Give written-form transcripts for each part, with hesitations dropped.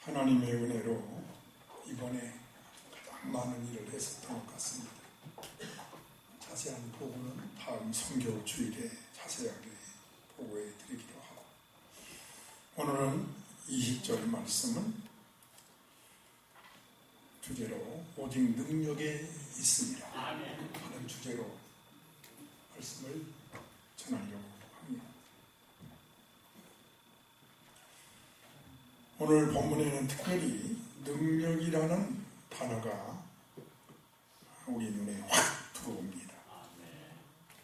하나님의 은혜로 이번에 가장 많은 일을 했었던 것 같습니다. 자세한 보고는 다음 선교 주일에 자세하게 보고해 드리기로 하고, 오늘은 20절 말씀은 주제로 오직 능력에 있습니다 하는 주제로 말씀을 전하려고 합니다. 오늘 본문에는 특별히 능력이라는 단어가 우리 눈에 확 들어옵니다.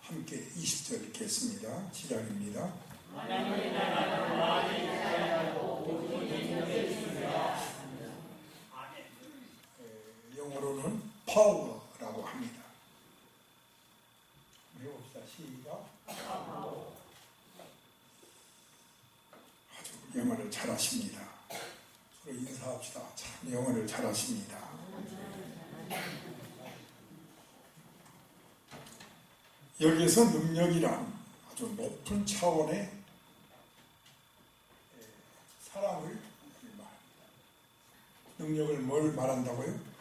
함께 20절 읽겠습니다. 시작입니다. 영어로는 power라고 합니다. 우리 봅시다. 시작. 아주 영어를 잘하십니다. 서로 인사합시다. 참 영어를 잘하십니다. 여기에서 능력이란 아주 높은 차원의 사랑을 말합니다. 능력을 뭘 말한다고요?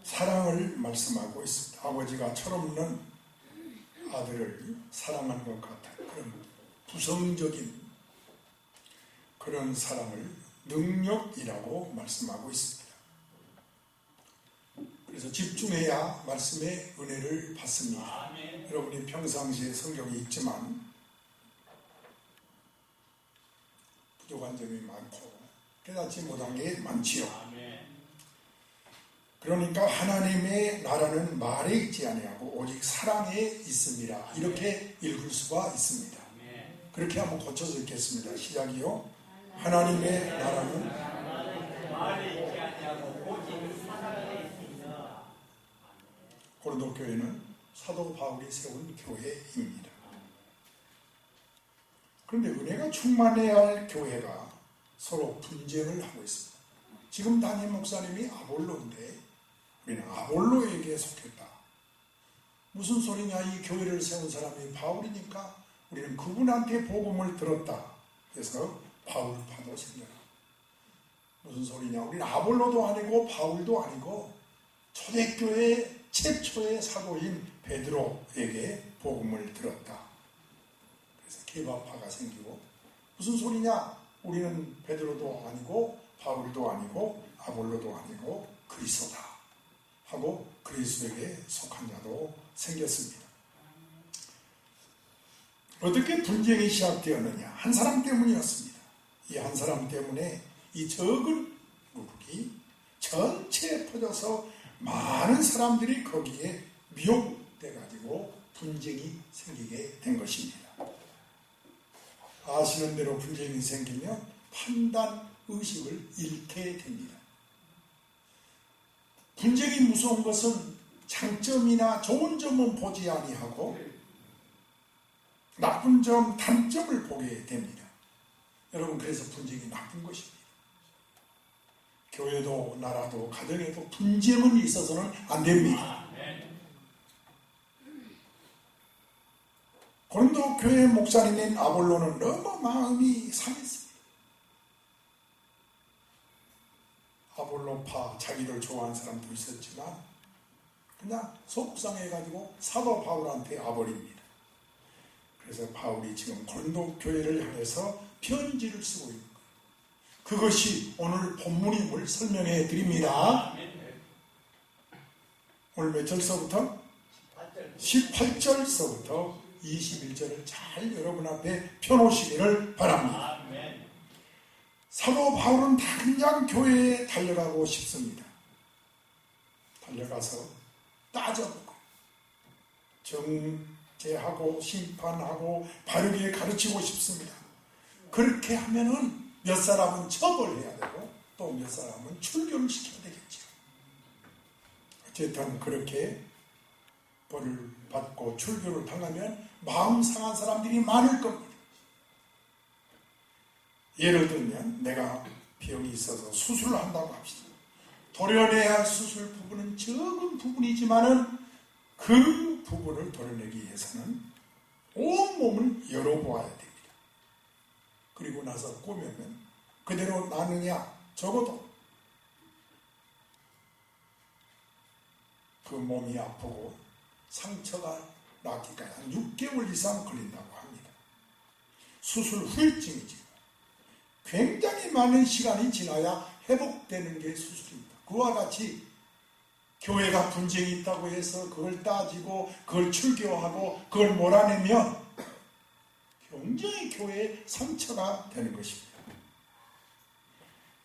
사랑을 말씀하고 있습니다. 아버지가 철없는 아들을 사랑한 것 같은 그런 부정적인 그런 사랑을 능력이라고 말씀하고 있습니다. 그래서 집중해야 말씀의 은혜를 받습니다. 아멘. 여러분이 평상시에 성경이 있지만 부족한 점이 많고 깨닫지 못한 게 많지요. 아멘. 그러니까 하나님의 나라는 말에 있지 아니하고 오직 사랑에 있습니다. 이렇게 읽을 수가 있습니다. 아멘. 그렇게 한번 고쳐서 읽겠습니다. 시작이요. 하나님의 나라는 말에 있지 아니하고 오직 사랑에 있습니다. 고린도 교회는 사도 바울이 세운 교회입니다. 그런데 은혜가 충만해야 할 교회가 서로 분쟁을 하고 있습니다. 지금 담임 목사님이 아볼로인데 우리는 아볼로에게 속했다. 무슨 소리냐, 이 교회를 세운 사람이 바울이니까 우리는 그분한테 복음을 들었다. 그래서 바울파도 생겨나. 무슨 소리냐, 우리는 아볼로도 아니고 바울도 아니고 초대교회 최초의 사도인 베드로에게 복음을 들었다. 그래서 개바파가 생기고, 무슨 소리냐, 우리는 베드로도 아니고 바울도 아니고 아볼로도 아니고 그리스도다 하고 그리스도에게 속한 자도 생겼습니다. 어떻게 분쟁이 시작되었느냐? 한 사람 때문이었습니다. 이 한 사람 때문에 이 적은 무리이 전체에 퍼져서 많은 사람들이 거기에 미혹돼가지고 분쟁이 생기게 된 것입니다. 아시는 대로 분쟁이 생기면 판단 의식을 잃게 됩니다. 분쟁이 무서운 것은 장점이나 좋은 점은 보지 아니하고 나쁜 점, 단점을 보게 됩니다. 여러분, 그래서 분쟁이 나쁜 것입니다. 교회도 나라도 가정에도 분쟁은 있어서는 안 됩니다. 고린도 교회 목사님인 아볼로는 너무 마음이 상했습니다. 아볼로파, 자기를 좋아하는 사람도 있었지만 그냥 속상해가지고 사도 바울한테 와버립니다. 그래서 바울이 지금 고린도 교회를 향해서 편지를 쓰고 있는 거예요. 그것이 오늘 본문임을 설명해 드립니다. 오늘 몇 절서부터? 18절서부터 21절을 잘 여러분 앞에 펴놓으시기를 바랍니다. 사도 바울은 당장 교회에 달려가고 싶습니다. 달려가서 따져보고 정죄하고 심판하고 바르게 가르치고 싶습니다. 그렇게 하면은 몇 사람은 처벌해야 되고 또 몇 사람은 출교를 시켜야 되겠죠. 어쨌든 그렇게 벌을 받고 출교를 당하면 마음 상한 사람들이 많을 겁니다. 예를 들면 내가 병이 있어서 수술을 한다고 합시다. 도려내야 할 수술 부분은 적은 부분이지만은 그 부분을 도려내기 위해서는 온 몸을 열어보아야 됩니다. 그리고 나서 꼬매면 그대로 나느냐? 적어도 그 몸이 아프고 상처가 낫기까지 한 6개월 이상 걸린다고 합니다. 수술 후유증이지. 굉장히 많은 시간이 지나야 회복되는 게 수술입니다. 그와 같이 교회가 분쟁이 있다고 해서 그걸 따지고 그걸 출교하고 그걸 몰아내면 굉장히 교회에 상처가 되는 것입니다.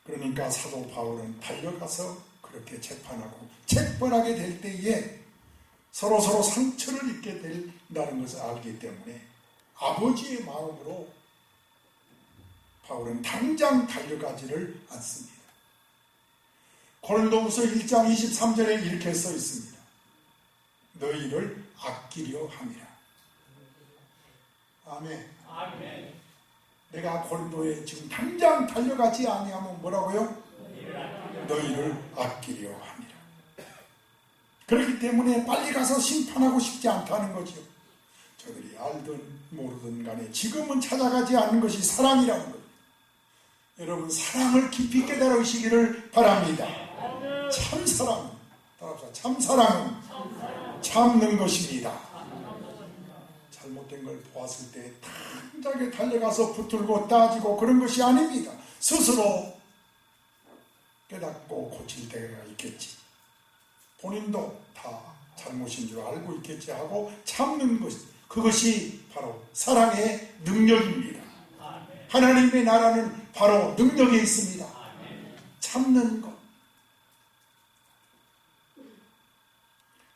그러니까 사도 바울은 달려가서 그렇게 재판하고 책벌하게 될 때에 서로 상처를 입게 된다는 것을 알기 때문에 아버지의 마음으로 바울은 당장 달려가지를 않습니다. 고린도후서 1장 23절에 이렇게 써 있습니다. 너희를 아끼려 함이라. 아멘. 아멘. 내가 고린도에 지금 당장 달려가지 아니하면 뭐라고요? 너희를 아끼려 함이라. 그렇기 때문에 빨리 가서 심판하고 싶지 않다는 거죠. 저들이 알든 모르든 간에 지금은 찾아가지 않는 것이 사랑이라는 거예요. 여러분, 사랑을 깊이 깨달으시기를 바랍니다. 참사랑, 참사랑은 참는 것입니다. 잘못된 걸 보았을 때 당장에 달려가서 붙들고 따지고 그런 것이 아닙니다. 스스로 깨닫고 고칠 때가 있겠지. 본인도 다 잘못인 줄 알고 있겠지 하고 참는 것, 그것이 바로 사랑의 능력입니다. 하나님의 나라는 바로 능력에 있습니다. 참는 것.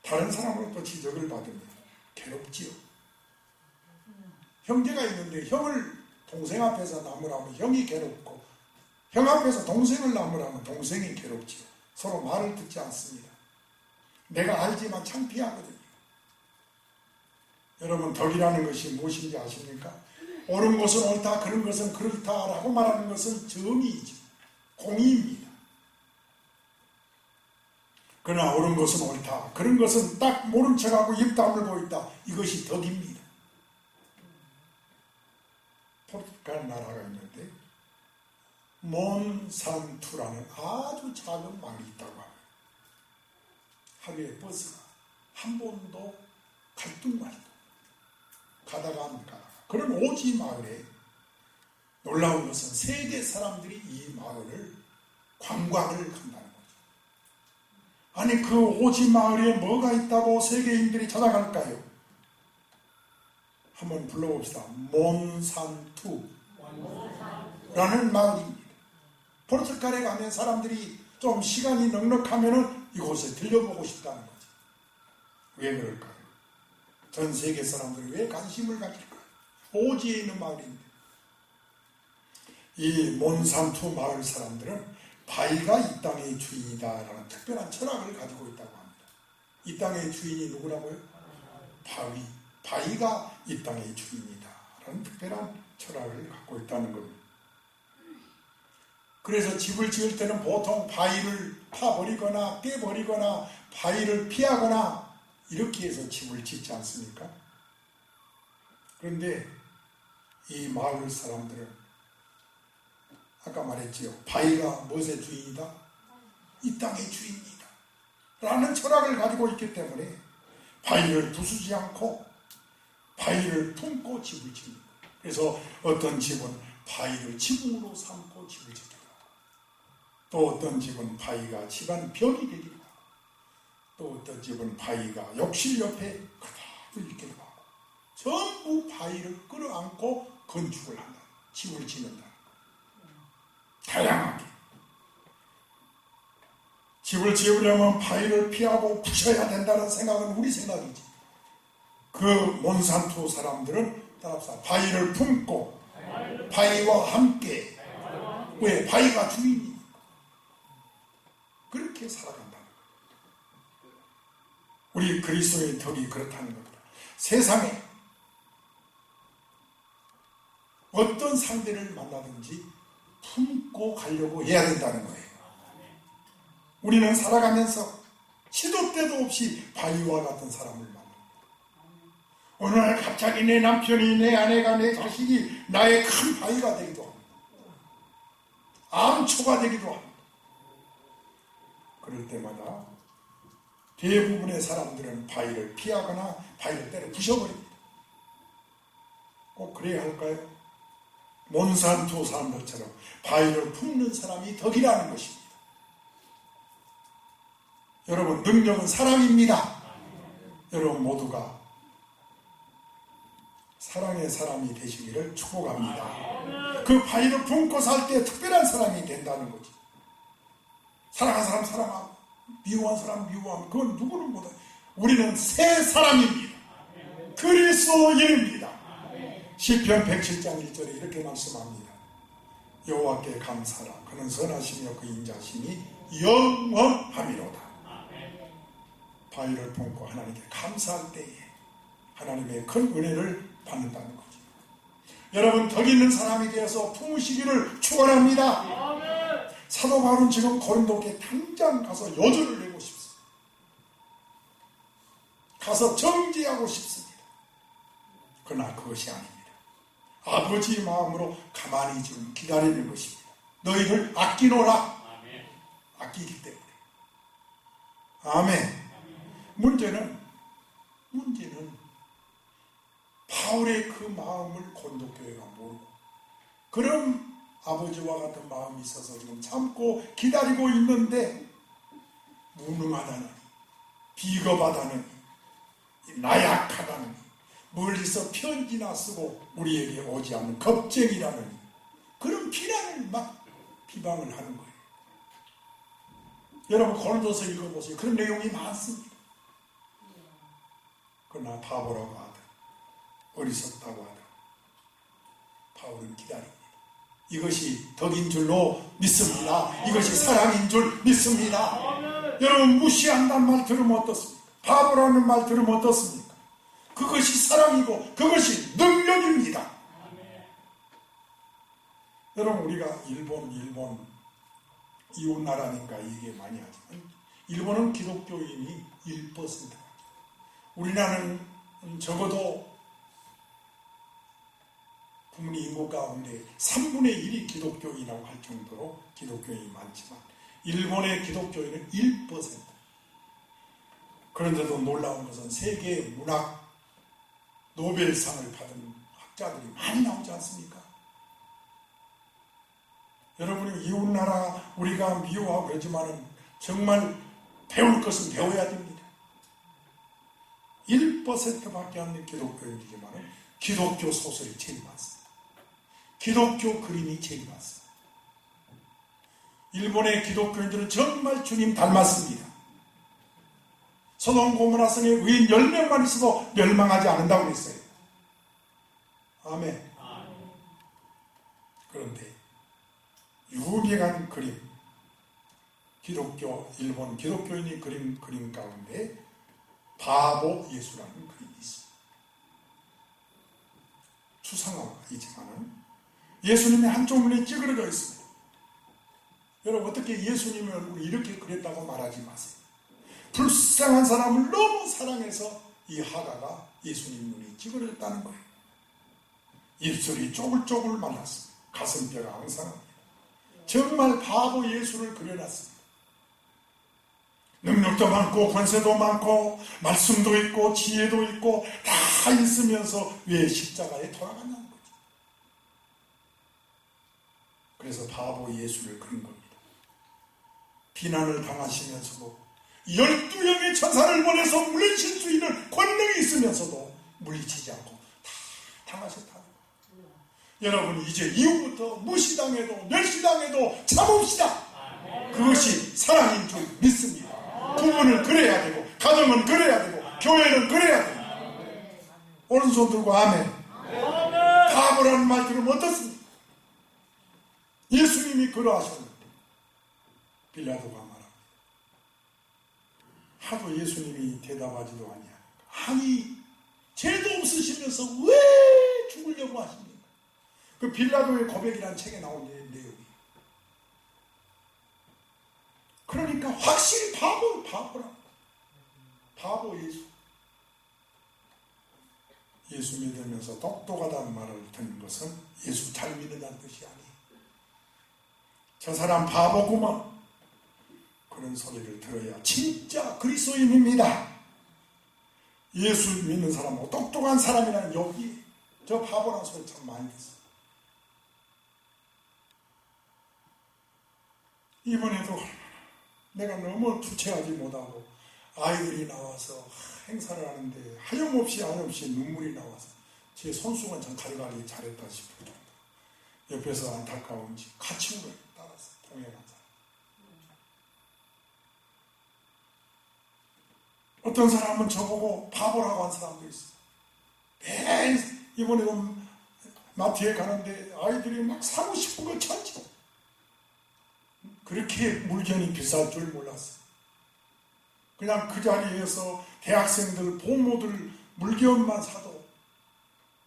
다른 사람으로부터 지적을 받으면 괴롭지요. 형제가 있는데 형을 동생 앞에서 나무라면 형이 괴롭고, 형 앞에서 동생을 나무라면 동생이 괴롭지요. 서로 말을 듣지 않습니다. 내가 알지만 창피하거든요. 여러분, 덕이라는 것이 무엇인지 아십니까? 옳은 것은 옳다, 그런 것은 그렇다라고 말하는 것은 정의이죠. 공의입니다. 그러나 옳은 것은 옳다, 그런 것은 딱 모른 척하고 입 다물고 있다, 이것이 덕입니다. 포르투갈 나라가 있는데 몬산투라는 아주 작은 마을이 있다고 합니다. 하루에 버스가 한 번도 갈등말도 가다가 안 가다가, 그런 오지 마을에 놀라운 것은 세계 사람들이 이 마을을 관광을 간다는 거죠. 아니, 그 오지 마을에 뭐가 있다고 세계인들이 찾아갈까요? 한번 불러봅시다. 몬산투라는 마을입니다. 포르투갈에 가면 사람들이 좀 시간이 넉넉하면 이곳에 들려보고 싶다는 거죠. 왜 그럴까요? 전 세계 사람들이 왜 관심을 가질까요? 오지에 있는 마을인데. 이 몬산투 마을 사람들은 바위가 이 땅의 주인이다라는 특별한 철학을 가지고 있다고 합니다. 이 땅의 주인이 누구라고요? 바위가 이 땅의 주인이다라는 특별한 철학을 갖고 있다는 겁니다. 그래서 집을 지을 때는 보통 바위를 파버리거나 깨버리거나 바위를 피하거나 이렇게 해서 집을 짓지 않습니까? 그런데 이 마을 사람들은 아까 말했지요. 바위가 무엇의 주인이다? 이 땅의 주인이다 라는 철학을 가지고 있기 때문에 바위를 부수지 않고 바위를 품고 집을 짓는 거예요. 그래서 어떤 집은 바위를 지붕으로 삼고 집을 짓기도 하고, 또 어떤 집은 바위가 집안 벽이 되기도 하고, 또 어떤 집은 바위가 욕실 옆에 그대로 있기도 하고, 전부 바위를 끌어안고 건축을 한다. 집을 짓는다. 다양하게. 집을 지으려면 바위를 피하고 부셔야 된다는 생각은 우리 생각이지. 그 몬산투 사람들은 따라서 바위를 품고 바위와 함께, 왜? 바위가 주인이니까 그렇게 살아간다는 거예요. 우리 그리스도의 덕이 그렇다는 겁니다. 세상에 어떤 상대를 만나든지 품고 가려고 해야 된다는 거예요. 우리는 살아가면서 시도 때도 없이 바위와 같은 사람을 만납니다. 어느 날 갑자기 내 남편이, 내 아내가, 내 자식이 나의 큰 바위가 되기도 합니다. 암초가 되기도 합니다. 그럴 때마다 대부분의 사람들은 바위를 피하거나 바위를 때려 부셔버립니다. 꼭 그래야 할까요? 몬산토 사람들처럼 바위를 품는 사람이 덕이라는 것입니다. 여러분, 능력은 사랑입니다. 여러분 모두가 사랑의 사람이 되시기를 축복합니다. 그 바위를 품고 살 때 특별한 사람이 된다는 거지. 사랑하는 사람 사랑하고 미워한 사람 미워하면 그건 누구는 못해. 우리는 새 사람입니다. 그리스도인입니다. 시편 107장 1절에 이렇게 말씀합니다. 여호와께 감사라. 그는 선하시며 그 인자심이 영원하미로다. 바위를 품고 하나님께 감사할 때에 하나님의 큰 은혜를 받는다는 거죠. 여러분, 덕 있는 사람이 되어서 품으시기를 축원합니다. 사도 바울은 지금 고린도께 당장 가서 여절을 내고 싶습니다. 가서 정죄하고 싶습니다. 그러나 그것이 아닙니다. 아버지의 마음으로 가만히 지금 기다리는 것입니다. 너희를 아끼노라. 아끼기 때문에. 아멘. 문제는 바울의 그 마음을 고린도교회가 모르고, 그런 아버지와 같은 마음이 있어서 지금 참고 기다리고 있는데, 무능하다느니, 비겁하다느니, 나약하다느니, 멀리서 편지나 쓰고 우리에게 오지 않는 겁쟁이라느니, 그런 비난을 막 비방을 하는 거예요. 여러분, 고린도서 읽어보세요. 그런 내용이 많습니다. 그러나 바보라고 하든 어리석다고 하든 바울은 기다립니다. 이것이 덕인 줄로 믿습니다. 이것이 사랑인 줄 믿습니다. 여러분, 무시한다는 말 들으면 어떻습니까? 바보라는 말 들으면 어떻습니까? 그것이 사랑이고 그것이 능력입니다. 여러분, 우리가 일본 이웃 나라니까 얘기 많이 하지만 일본은 기독교인이 1%. 우리나라는 적어도 국민 인구 가운데 3분의 1이 기독교인이라고 할 정도로 기독교인이 많지만 일본의 기독교인은 1%. 그런데도 놀라운 것은 세계 문학 노벨상을 받은 학자들이 많이 나오지 않습니까? 여러분이 이웃나라 우리가 미워하고 그러지만 정말 배울 것은 배워야 됩니다. 1%밖에 안 되는 기독교인이지만 기독교 소설이 제일 많습니다. 기독교 그림이 제일 많습니다. 일본의 기독교인들은 정말 주님 닮았습니다. 소돔 고모라 성에 의인 10명만 있어도 멸망하지 않는다고 그랬어요. 아멘. 그런데 유명한 그림, 일본 기독교인이 그림 가운데 바보 예수라는 그림이 있습니다. 추상화이지만은 예수님의 한쪽 눈에 찌그러져 있습니다. 여러분, 어떻게 예수님의 얼굴이 이렇게 그렸다고 말하지 마세요. 불쌍한 사람을 너무 사랑해서 이 하가가 예수님 눈이 찌그러졌다는 거예요. 입술이 쪼글쪼글 말랐습니다. 가슴뼈가 앙상합니다. 정말 바보 예수를 그려놨습니다. 능력도 많고 권세도 많고 말씀도 있고 지혜도 있고 다 있으면서 왜 십자가에 돌아갔냐는 거죠. 그래서 바보 예수를 그린 겁니다. 비난을 당하시면서도 12명의 천사를 보내서 물리칠 수 있는 권능이 있으면서도 물리치지 않고 다 당하셨다는 거예요. 여러분, 이제 이후부터 무시당해도 멸시당해도 참읍시다. 그것이 사랑인 줄 믿습니다. 부부는 그래야 되고 가정은 그래야 되고 교회는 그래야 되고. 오른손 들고 아멘. 바보라는 말 들으면 어떻습니까? 예수님이 그러하셨는데 빌라도가 말합니다. 하도 예수님이 대답하지도 아니하니까, 아니 죄도 없으시면서 왜 죽으려고 하십니까? 그 빌라도의 고백이라는 책에 나온 내용이. 그러니까 확실히 바보라. 바보 예수. 예수 믿으면서 똑똑하다는 말을 듣는 것은 예수 잘 믿는다는 뜻이 아니에요. 저 사람 바보구먼. 그런 소리를 들어야 진짜 그리스도인입니다. 예수 믿는 사람하고 똑똑한 사람이라는 여기 저 바보라는 소리 참 많이 듣어요. 이번에도 내가 너무 주체하지 못하고 아이들이 나와서 행사를 하는데 하염없이 눈물이 나와서 제 손수건 참 가져가기 잘했다 싶을 정도. 옆에서 안타까운지 같이 울어요. 따라서 동행한 사람. 어떤 사람은 저보고 바보라고 한 사람도 있어요. 매일 이번에도 마트에 가는데 아이들이 막 사고 싶은 걸 찾죠. 그렇게 물건이 비쌀 줄 몰랐어요. 그냥 그 자리에서 대학생들, 부모들 물건만 사도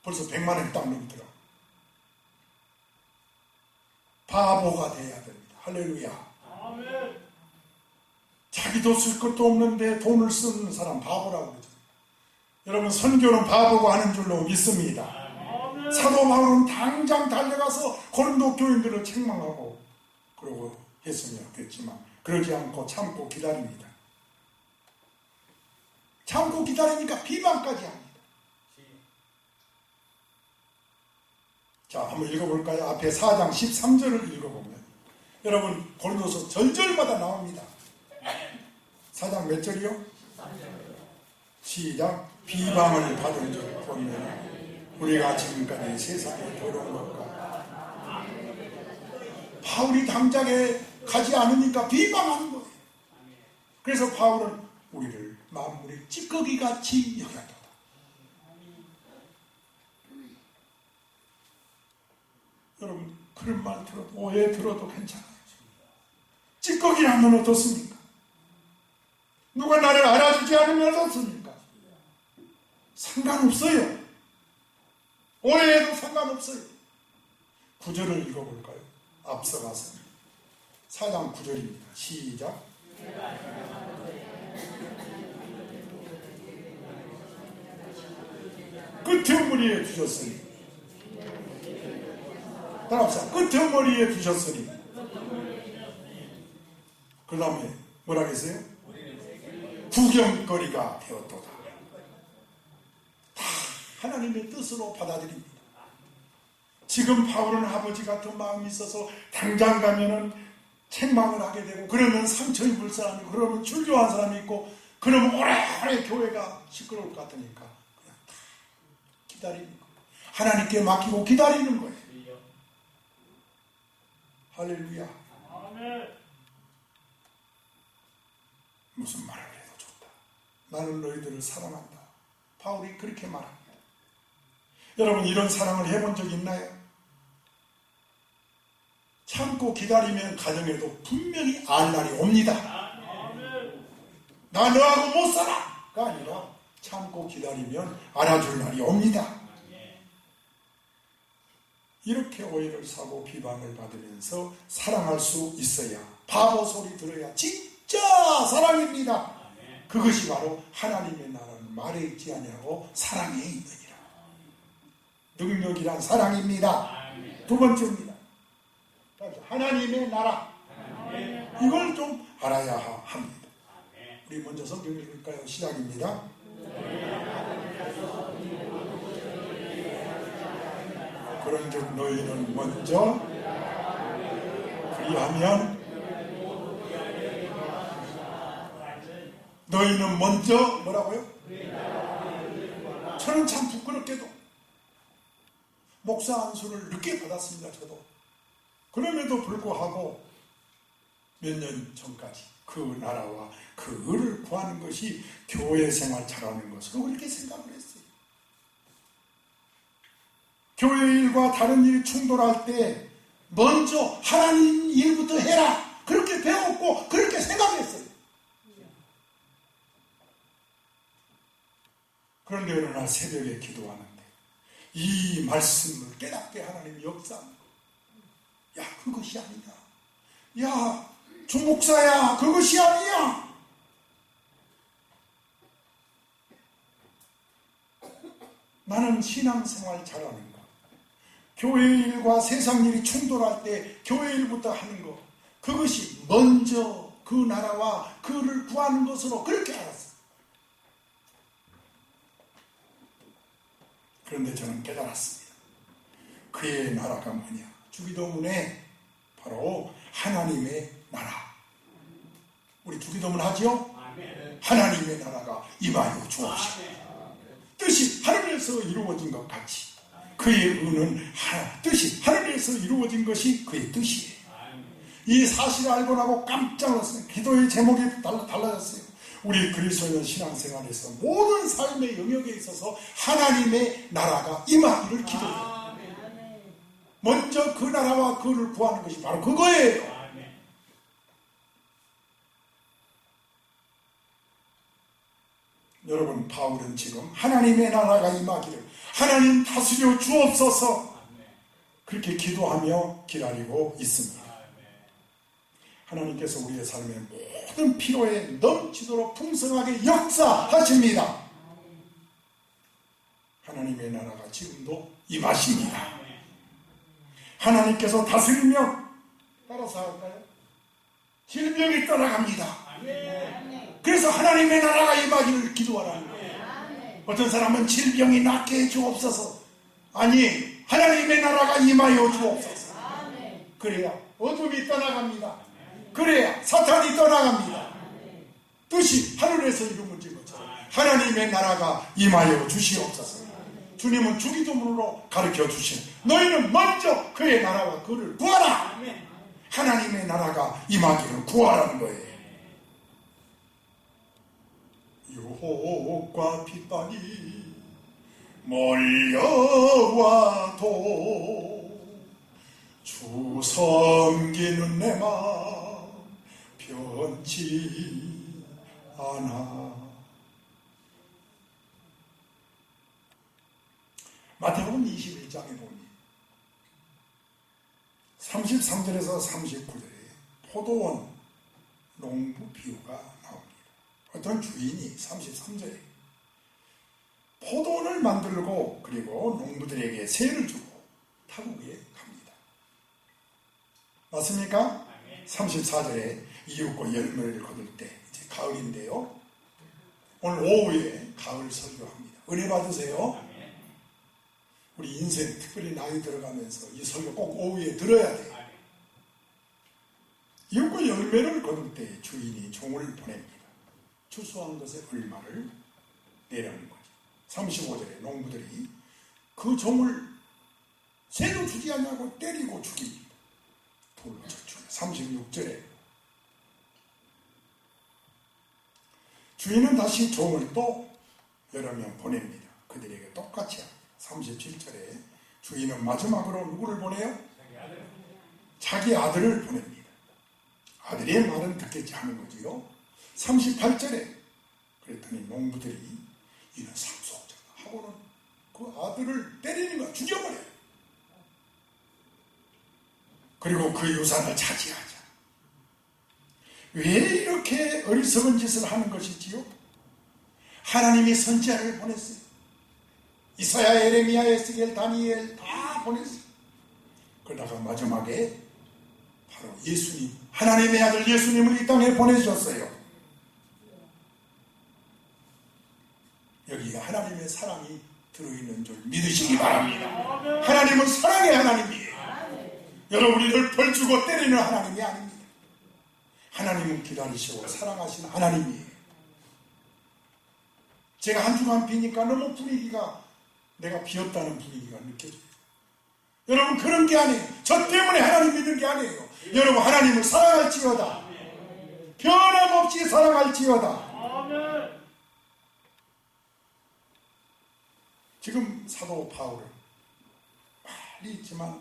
벌써 100만 원이 딱 넘더라고요. 바보가 돼야 됩니다. 할렐루야. 아멘. 자기도 쓸 것도 없는데 돈을 쓰는 사람 바보라고 그러죠. 여러분, 선교는 바보가 하는 줄로 믿습니다. 아멘. 사도 바울은 당장 달려가서 고린도 교인들을 책망하고 그러고 했으면 좋겠지만 그러지 않고 참고 기다립니다. 참고 기다리니까 비방까지 합니다. 자, 한번 읽어볼까요? 앞에 4장 13절을 읽어보면 여러분 고린도서 절절마다 나옵니다. 4장 몇 절이요? 시작. 비방을 받은 줄 보면 우리가 지금까지 세상에 들어온 것과 바울이 당장에 가지 않으니까 비방하는 거예요. 그래서 바울은 우리를 만물의 찌꺼기같이 여겼다. 여러분, 그런 말 들어도 오해 들어도 괜찮아요. 찌꺼기라면 어떻습니까? 누가 나를 알아주지 않으면 어떻습니까? 상관없어요. 오해해도 상관없어요. 9절을 읽어볼까요? 앞서가서 4장 9절입니다. 시작. 끄트머리에 두셨으니 따라합시다. 끄트머리에 두셨으니 그 다음에 뭐라 그랬어요? 구경거리가 되었도다. 다 하나님의 뜻으로 받아들입니다. 지금 바울은 아버지 같은 마음이 있어서 당장 가면은 책망을 하게 되고 그러면 상처 입을 사람이 있고 그러면 출교한 사람이 있고 그러면 오래오래 교회가 시끄러울 것 같으니까 그냥 다 기다리는 거예요. 하나님께 맡기고 기다리는 거예요. 할렐루야. 아멘. 무슨 말을 해도 좋다. 나는 너희들을 사랑한다. 바울이 그렇게 말합니다. 여러분, 이런 사랑을 해본 적 있나요? 참고 기다리면 가정에도 분명히 알 날이 옵니다. 나 너하고 못 살아가 아니라 참고 기다리면 알아줄 날이 옵니다. 이렇게 오해를 사고 비방을 받으면서 사랑할 수 있어야, 바보 소리 들어야 진짜 사랑입니다. 그것이 바로 하나님의 나라는 말에 있지 아니하고 사랑에 있느니라. 능력이란 사랑입니다. 두 번째입니다. 하나님의 나라. 이걸 좀 알아야 합니다. 우리 먼저 성경 읽을까요? 시작입니다. 그런즉 너희는 먼저 그리하면 너희는 먼저 뭐라고요? 저는 참 부끄럽게도 목사 안수를 늦게 받았습니다. 저도. 그럼에도 불구하고 몇 년 전까지 그 나라와 그 의를 구하는 것이 교회 생활 잘하는 것으로 그렇게 생각을 했어요. 교회 일과 다른 일이 충돌할 때 먼저 하나님 일부터 해라. 그렇게 배웠고 그렇게 생각했어요. 그런데 어느 날 새벽에 기도하는데 이 말씀을 깨닫게 하나님이 역사합니다. 야, 그것이 아니다. 야, 주목사야, 그것이 아니야. 나는 신앙생활 잘하는 거, 교회 일과 세상 일이 충돌할 때 교회 일부터 하는 거, 그것이 먼저 그 나라와 그를 구하는 것으로 그렇게 알았어요. 그런데 저는 깨달았습니다. 그의 나라가 뭐냐? 주기도문에 바로 하나님의 나라. 우리 주기도문 하죠? 하나님의 나라가 임하여 주옵시고 뜻이 하늘에서 이루어진 것 같이 그의 의는 뜻이 하늘에서 이루어진 것이 그의 뜻이에요. 이 사실을 알고 나고 깜짝 놀랐어요. 기도의 제목이 달라졌어요. 우리 그리스도인 신앙생활에서 모든 삶의 영역에 있어서 하나님의 나라가 임하기를 기도해요. 먼저 그 나라와 그를 구하는 것이 바로 그거예요. 여러분, 바울은 지금 하나님의 나라가 임하기를 하나님 다스려 주옵소서 그렇게 기도하며 기다리고 있습니다. 하나님께서 우리의 삶의 모든 필요에 넘치도록 풍성하게 역사하십니다. 하나님의 나라가 지금도 임하십니다. 하나님께서 다스리며 따라서 할까요? 질병이 떠나갑니다. 그래서 하나님의 나라가 임하기를 기도하라는 거예요. 어떤 사람은 질병이 낫게 해주옵소서. 아니, 하나님의 나라가 임하여 주옵소서. 그래야 어둠이 떠나갑니다. 그래야 사탄이 떠나갑니다. 뜻이 하늘에서 이루어진 것처럼 하나님의 나라가 임하여 주시옵소서. 주님은 주기도문으로 가르쳐 주신 너희는 먼저 그의 나라와 그를 구하라. 하나님의 나라가 임하기를 구하라는 거예요. 유혹과 핍박이 몰려와도 주 섬기는 내 마음 변치 않아. 마태복음 21장에 보니 33절에서 39절에 포도원 농부 비유가 나옵니다. 어떤 주인이 33절에 포도원을 만들고 그리고 농부들에게 세를 주고 타국에 갑니다. 맞습니까? 34절에 이윽고 열매를 거둘 때 이제 가을인데요. 오늘 오후에 가을 설교합니다. 은혜 받으세요. 우리 인생 특별히 나이 들어가면서 이 설교 꼭 오후에 들어야 돼요. 이윽고 열매를 거둘 때 주인이 종을 보냅니다. 추수한 것에 얼마를 내라는 거죠. 35절에 농부들이 그 종을 새도 주지 않냐고 때리고 죽입니다. 돌로 쳐. 36절에 주인은 다시 종을 또 여러 명 보냅니다. 그들에게 똑같이 합니다. 37절에 주인은 마지막으로 누구를 보내요? 자기 아들을 보냅니다. 아들의 말은 듣겠지 하는 거지요. 38절에 그랬더니 농부들이 이런 상속자가 하고는 그 아들을 때리는 거야. 죽여버려요. 그리고 그 유산을 차지하자. 왜 이렇게 어리석은 짓을 하는 것이지요? 하나님이 선지자를 보냈어요. 이사야, 에레미야, 에스겔, 다니엘 다 보냈어요. 그러다가 마지막에 바로 예수님, 하나님의 아들 예수님을 이 땅에 보내주셨어요. 여기에 하나님의 사랑이 들어있는 줄 믿으시기 바랍니다. 하나님은 사랑의 하나님이에요. 여러분이 늘 벌주고 때리는 하나님이 아닙니다. 하나님은 기다리시고 사랑하시는 하나님이에요. 제가 한 주간 비니까 너무 분위기가 내가 비었다는 분위기가 느껴져요. 여러분 그런 게 아니에요. 저 때문에 하나님 믿는 게 아니에요. 여러분 하나님을 사랑할지어다. 변함없이 사랑할지어다. 지금 사도 바울은 말이 있지만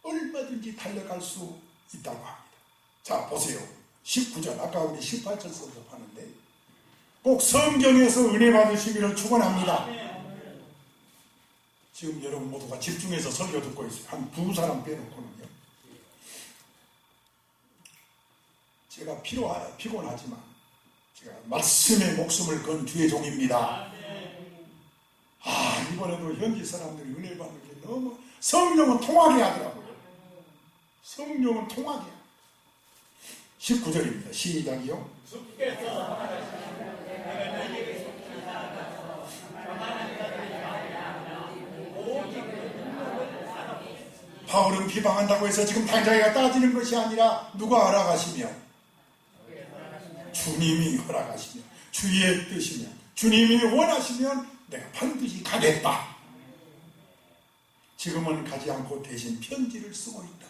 얼마든지 달려갈 수 있다고 합니다. 자 보세요. 19절 아까 우리 18절서부터 하는데 꼭 성경에서 은혜 받으시기를 축원합니다. 지금 여러분 모두가 집중해서 설교 듣고 있어요. 한 두 사람 빼놓고는요. 제가 피곤하지만 제가 말씀에 목숨을 건 주의 종입니다. 이번에도 현지 사람들이 은혜 받는 게 너무 성령은 통하게 하더라고요. 성령은 통하게. 19절입니다. 시작이요. 바울은 비방한다고 해서 지금 당장에 따지는 것이 아니라 누가 알아가시며 주님이 허락하시며 주의 뜻이며 주님이 원하시면 내가 반드시 가겠다. 지금은 가지 않고 대신 편지를 쓰고 있다.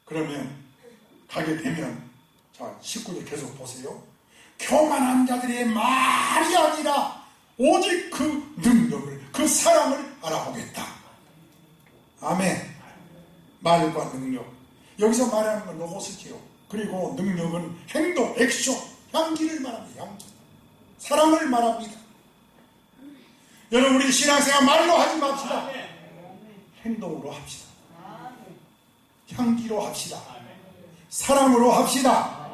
그러면 가게 되면 자 19절 계속 보세요. 교만한 자들의 말이 아니라 오직 그 능력을 그 사랑을 알아보겠다. 아멘. 말과 능력, 여기서 말하는 건 로고스지요. 그리고 능력은 행동, 액션, 향기를 말합니다. 향기, 사랑을 말합니다. 여러분 우리 신앙생활 말로 하지 맙시다. 행동으로 합시다. 향기로 합시다. 사랑으로 합시다.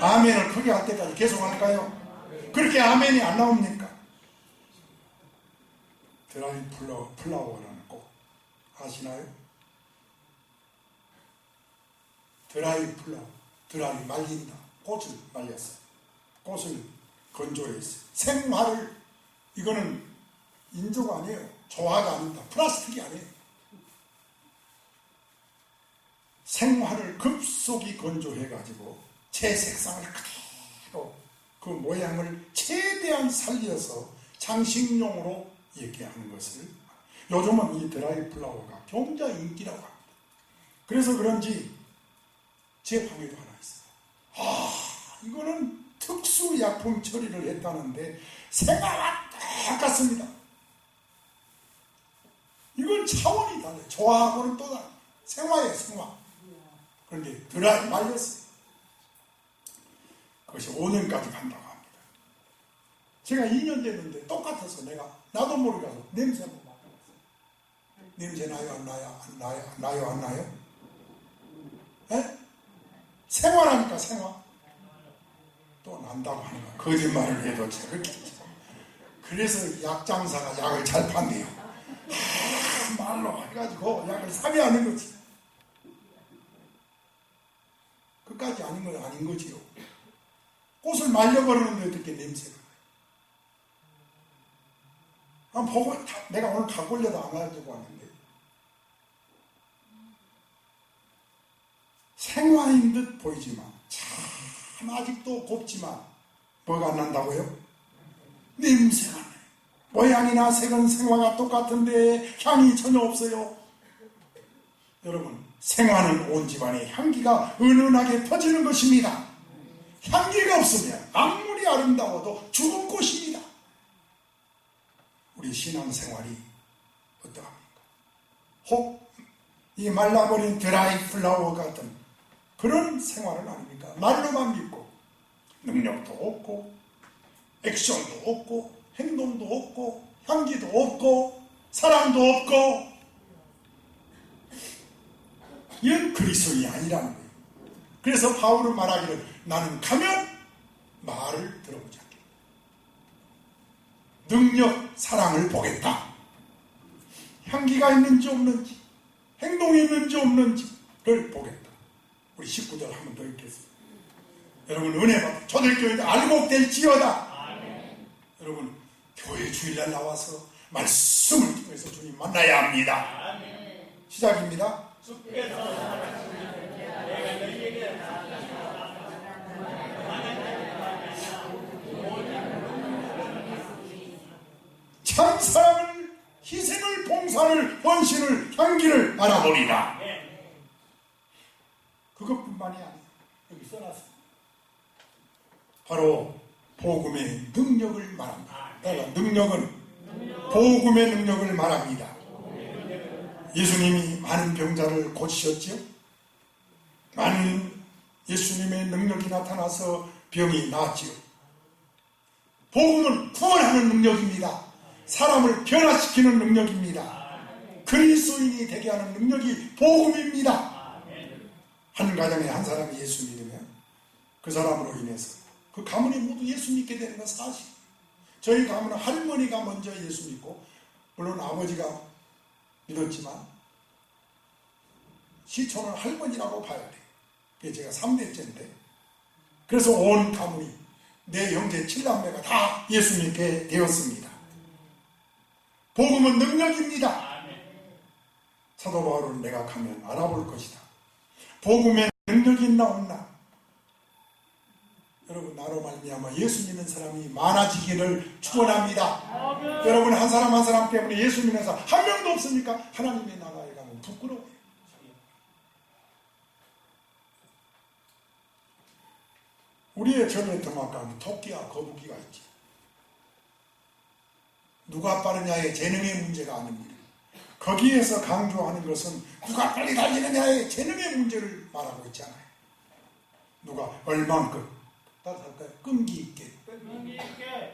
아멘을 크게 할 때까지 계속 할까요? 그렇게 아멘이 안 나옵니까? 드라이 플라워라는 꽃 아시나요? 드라이 플라워, 드라이 말린다. 꽃을 말렸어요. 꽃을 건조했어요. 생화를, 이거는 인조가 아니에요. 조화가 아닙니다. 플라스틱이 아니에요. 생화를 급속히 건조해가지고 제 색상을 그대로 그 모양을 최대한 살려서 장식용으로 얘기하는 것을 요즘은 이 드라이 플라워가 굉장히 인기라고 합니다. 그래서 그런지 제 방에도 하나 있어요. 이거는 특수 약품 처리를 했다는데 생화와 똑같습니다. 이건 차원이 달라요. 조화하고는 또 달라요. 생화예요, 생화. 그런데 드라이 말렸어요. 그것이 5년까지 간다고 합니다. 제가 2년 됐는데 똑같아서 내가 나도 모르게 가서 냄새 한번 맡아봤어요. 냄새 나요, 안 나요? 안 나요? 안 나요? 안 나요? 에? 생화라니까, 생화. 또 난다고 하는 거야. 거짓말을 해도 저렇게. 그래서 약장사가 약을 잘 판대요. 말로 해가지고 약을 사게 하는 거지. 끝까지 아닌 건 아닌 거지요. 꽃을 말려버리는데 어떻게 냄새가 나요? 한번 보고, 내가 오늘 갖고 올려도 안 가지고 왔는데. 생화인 듯 보이지만, 참 아직도 곱지만, 뭐가 안 난다고요? 냄새가 나요. 모양이나 색은 생화가 똑같은데 향이 전혀 없어요. 여러분, 생화는 온 집안에 향기가 은은하게 퍼지는 것입니다. 향기가 없으면 아무리 아름다워도 죽은 꽃입니다. 우리 신앙생활이 어떠합니까? 혹 이 말라버린 드라이 플라워 같은 그런 생활은 아닙니까? 말로만 믿고 능력도 없고 액션도 없고 행동도 없고 향기도 없고 사랑도 없고, 이건 그리스도인이 아니라는 거예요. 그래서 바울은 말하기를 나는 가면 말을 들어보지 않겠다. 능력, 사랑을 보겠다. 향기가 있는지 없는지, 행동이 있는지 없는지를 보겠다. 우리 19절 한 번 더 읽겠습니다. 여러분 은혜 받아 초대교회도 알곡될지어다. 여러분 교회 주일날 나와서 말씀을 통해서 주님 만나야 합니다. 시작입니다. 참 사랑을, 희생을, 봉사를, 헌신을, 향기를 알아보리라. 그것뿐만이 아니에요. 여기 써놨습니다. 바로 복음의 능력을 말합니다. 능력은 복음의 능력을 말합니다. 예수님이 많은 병자를 고치셨지요. 많은 예수님의 능력이 나타나서 병이 나았지요. 복음은 구원하는 능력입니다. 사람을 변화시키는 능력입니다. 그리스도인이 되게 하는 능력이 복음입니다. 한 가정에 한 사람이 예수 믿으면 그 사람으로 인해서 그 가문이 모두 예수 믿게 되는 건 사실. 저희 가문은 할머니가 먼저 예수 믿고, 물론 아버지가 믿었지만 시촌은 할머니라고 봐야 돼. 그게 제가 3대째인데. 그래서 온 가문이, 내 형제 7남매가 다 예수 믿게 되었습니다. 복음은 능력입니다. 사도 바울은 내가 가면 알아볼 것이다. 복음에 능력이 있나 없나? 여러분, 나로 말미암아 예수 믿는 사람이 많아지기를 축원합니다. 여러분, 한 사람 한 사람 때문에 예수 믿는 사람 한 명도 없습니까? 하나님의 나라에 가면 부끄러워요. 우리의 전염통합과는 토끼와 거북이가 있지. 누가 빠르냐의 재능의 문제가 아닙니다. 거기에서 강조하는 것은 누가 빨리 달리느냐의 재능의 문제를 말하고 있잖아요. 누가 얼만큼 따뜻할까요? 끈기 있게,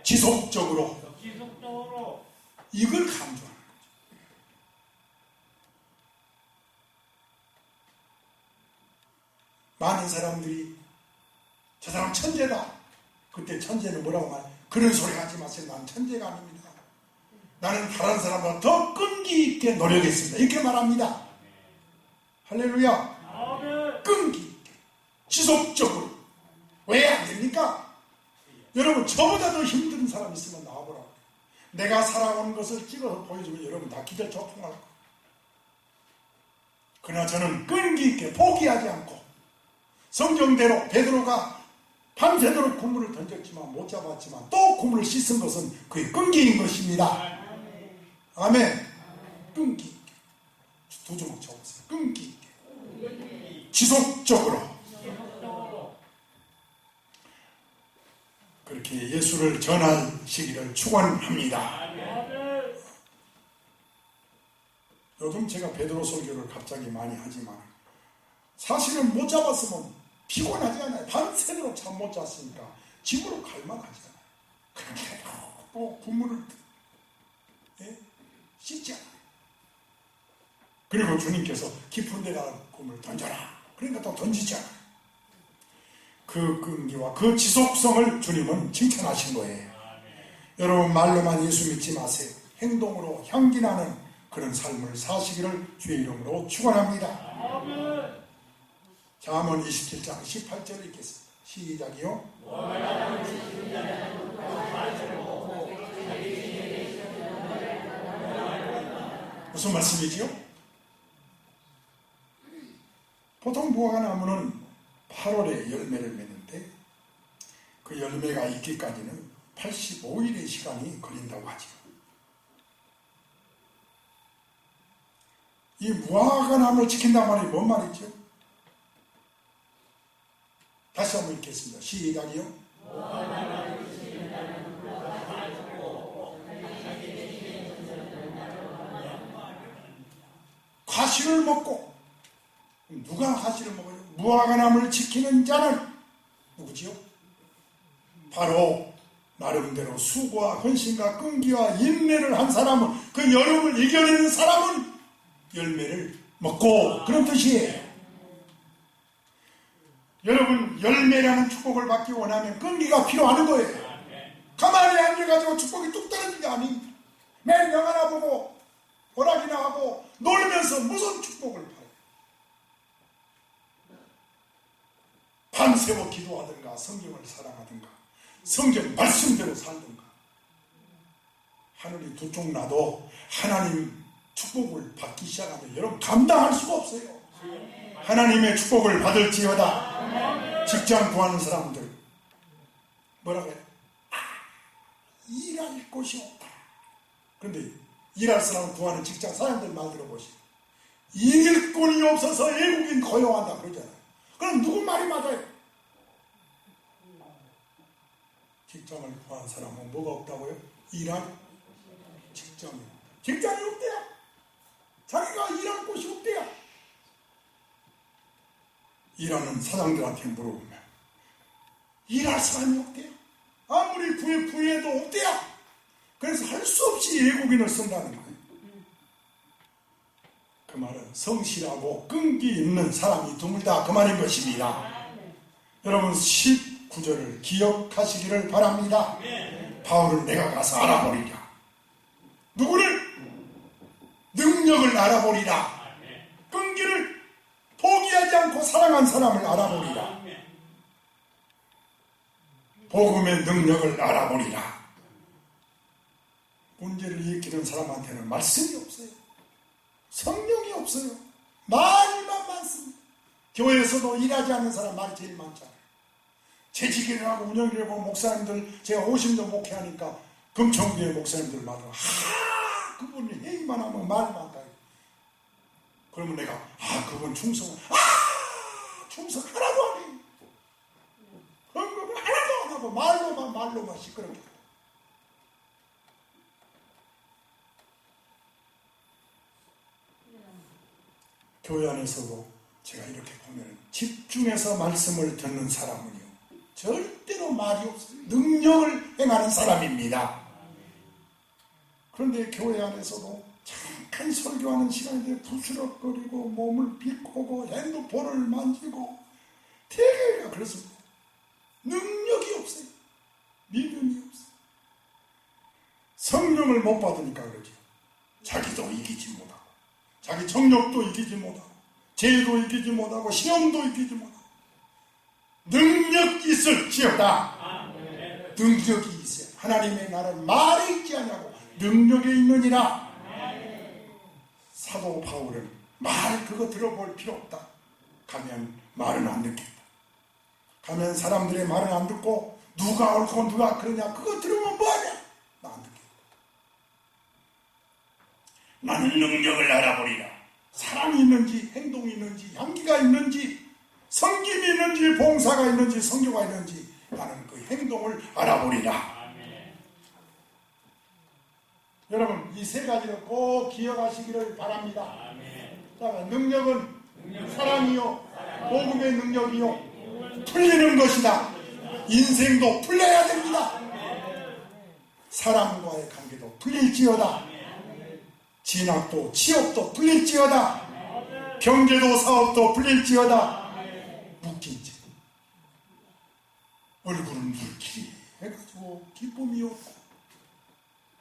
지속적으로 이걸 강조하는 거죠. 많은 사람들이 저 사람 천재다. 그때 천재는 뭐라고 말해? 그런 소리 하지 마세요. 난 천재가 아닙니다. 나는 다른 사람보다 더 끈기 있게 노력했습니다. 이렇게 말합니다. 할렐루야. 끈기 있게, 지속적으로. 왜 안 됩니까? 여러분, 저보다 더 힘든 사람 있으면 나와보라고. 내가 살아온 것을 찍어서 보여주면 여러분 다 기절 조통할 거예요. 그러나 저는 끈기 있게 포기하지 않고 성경대로 베드로가 밤새도록 그물을 던졌지만 못 잡았지만 또 그물을 씻은 것은 그의 끈기인 것입니다. 아멘. 끈기 있게. 두 주먹 쳐보세요. 끈기 있게. 지속적으로. 그렇게 예수를 전하시기를 축원합니다. 요즘 제가 베드로 설교를 갑자기 많이 하지만 사실은 못 잡았으면 피곤하지 않아요. 밤새도록 잠 못 잤으니까 집으로 갈만하잖아요. 그런데 또 국물을 씻지 않아요. 그리고 주님께서 깊은 데다 국물을 던져라. 그러니까 또 던지잖아요. 그 끈기와 그 지속성을 주님은 칭찬하신 거예요. 여러분, 말로만 예수 믿지 마세요. 행동으로 향기나는 그런 삶을 사시기를 주의 이름으로 축원합니다. 잠언 27장 18절 읽겠습니다. 시작이요. 무슨 말씀이지요? 보통 무화과나무는 8월에 열매를 맺는데 그 열매가 있기까지는 85일의 시간이 걸린다고 하죠. 이 무화과나무를 지킨단 말이 뭔 말이죠? 다시 한번 읽겠습니다. 시작이요. 과실을 먹고, 누가 과실을 먹어요? 무화과나무를 지키는 자는 누구지요? 바로 나름대로 수고와 헌신과 끈기와 인내를 한 사람은, 그 여름을 이겨내는 사람은 열매를 먹고, 그런 뜻이에요. 여러분, 열매라는 축복을 받기 원하면 끈기가 필요한 거예요. 가만히 앉아가지고 축복이 뚝 떨어진 게 아닙니다. 매일 영화나 보고 오락이나 하고 놀면서 무슨 축복을 봐요. 밤새워 기도하든가 성경을 사랑하든가 성경 말씀대로 살든가 하늘이 두 쪽 나도 하나님 축복을 받기 시작하면 여러분 감당할 수가 없어요. 하나님의 축복을 받을지어다. 직장 구하는 사람들 뭐라고 해요? 일할 곳이 없다. 그런데 일할 사람 구하는 직장 사람들 말 들어보시오. 일꾼이 없어서 외국인 고용한다 그러잖아요. 그럼 누구 말이 맞아요? 직장을 구한 사람은 뭐가 없다고요? 일할 직장이 없다. 직장이 없대요. 자기가 일할 곳이 없대요. 일하는 사장들한테 물어보면 일할 사람이 없대요. 아무리 구해도 없대요. 그래서 할 수 없이 외국인을 쓴다는 거예요. 그 말은 성실하고 끈기 있는 사람이 드물다 그 말인 것입니다. 여러분 19절을 기억하시기를 바랍니다. 바울은 내가 가서 알아보리라. 누구를? 능력을 알아보리라. 끈기를 사랑한 사람을 알아보리라. 복음의 능력을 알아보리라. 문제를 일으키는 사람한테는 말씀이 없어요. 성령이 없어요. 말만 많습니다. 교회에서도 일하지 않는 사람 말이 제일 많잖아요. 재직을 하고 운영을 해보면 목사님들, 제가 50년 목회하니까 금천교회 목사님들 말은 그분이 회의만 하면 말 많다. 그러면 내가 그분 충성 충성 하나도 안 해요. 헌금을 하나도 안 하고 말로만 시끄럽게. 교회 안에서도 제가 이렇게 보면 집중해서 말씀을 듣는 사람은요 절대로 말이 없어요. 능력을 행하는 사람입니다. 그런데 교회 안에서도 잠깐 설교하는 시간인데 부스럭거리고 몸을 비꼬고 핸드폰을 만지고 되게 그렇습니다. 능력이 없어요. 믿음이 없어요. 성령을 못 받으니까 그러죠. 자기도 이기지 못하고 자기 정력도 이기지 못하고 죄도 이기지 못하고 시험도 이기지 못하고 능력 있을지어다. 능력이 있어요. 하나님의 나라는 말에 있지 않냐고 능력에 있느니라. 사도 바울은 말 그거 들어볼 필요 없다. 가면 말은 안 듣겠다. 가면 사람들의 말은 안 듣고 누가 옳고 누가 그러냐 그거 들으면 뭐하냐. 나 안 듣겠다. 나는 능력을 알아보리라. 사랑이 있는지 행동이 있는지 향기가 있는지 성김이 있는지 봉사가 있는지 성교가 있는지 나는 그 행동을 알아보리라. 여러분 이 세 가지를 꼭 기억하시기를 바랍니다. 능력은 사랑이요 복음의 능력이요 풀리는 것이다. 인생도 풀려야 됩니다. 사람과의 관계도 풀릴지어다. 진학도 취업도 풀릴지어다. 경제도 사업도 풀릴지어다. 묶인 채 얼굴은 물길이 해가지고 기쁨이 없고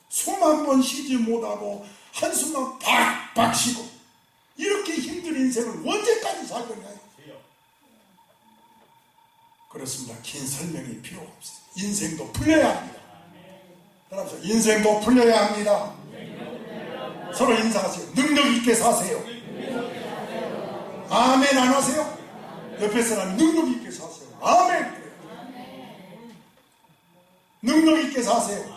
숨 한 번 쉬지 못하고 한숨만 팍팍 쉬고 이렇게 힘든 인생을 언제까지 살 거냐요. 그렇습니다. 긴 설명이 필요가 없어요. 인생도 풀려야 합니다. 따라서 인생도 풀려야 합니다. 서로 인사하세요. 능력 있게 사세요. 아멘 안 하세요? 옆에 사람 능력 있게 사세요. 아멘. 능력 있게 사세요.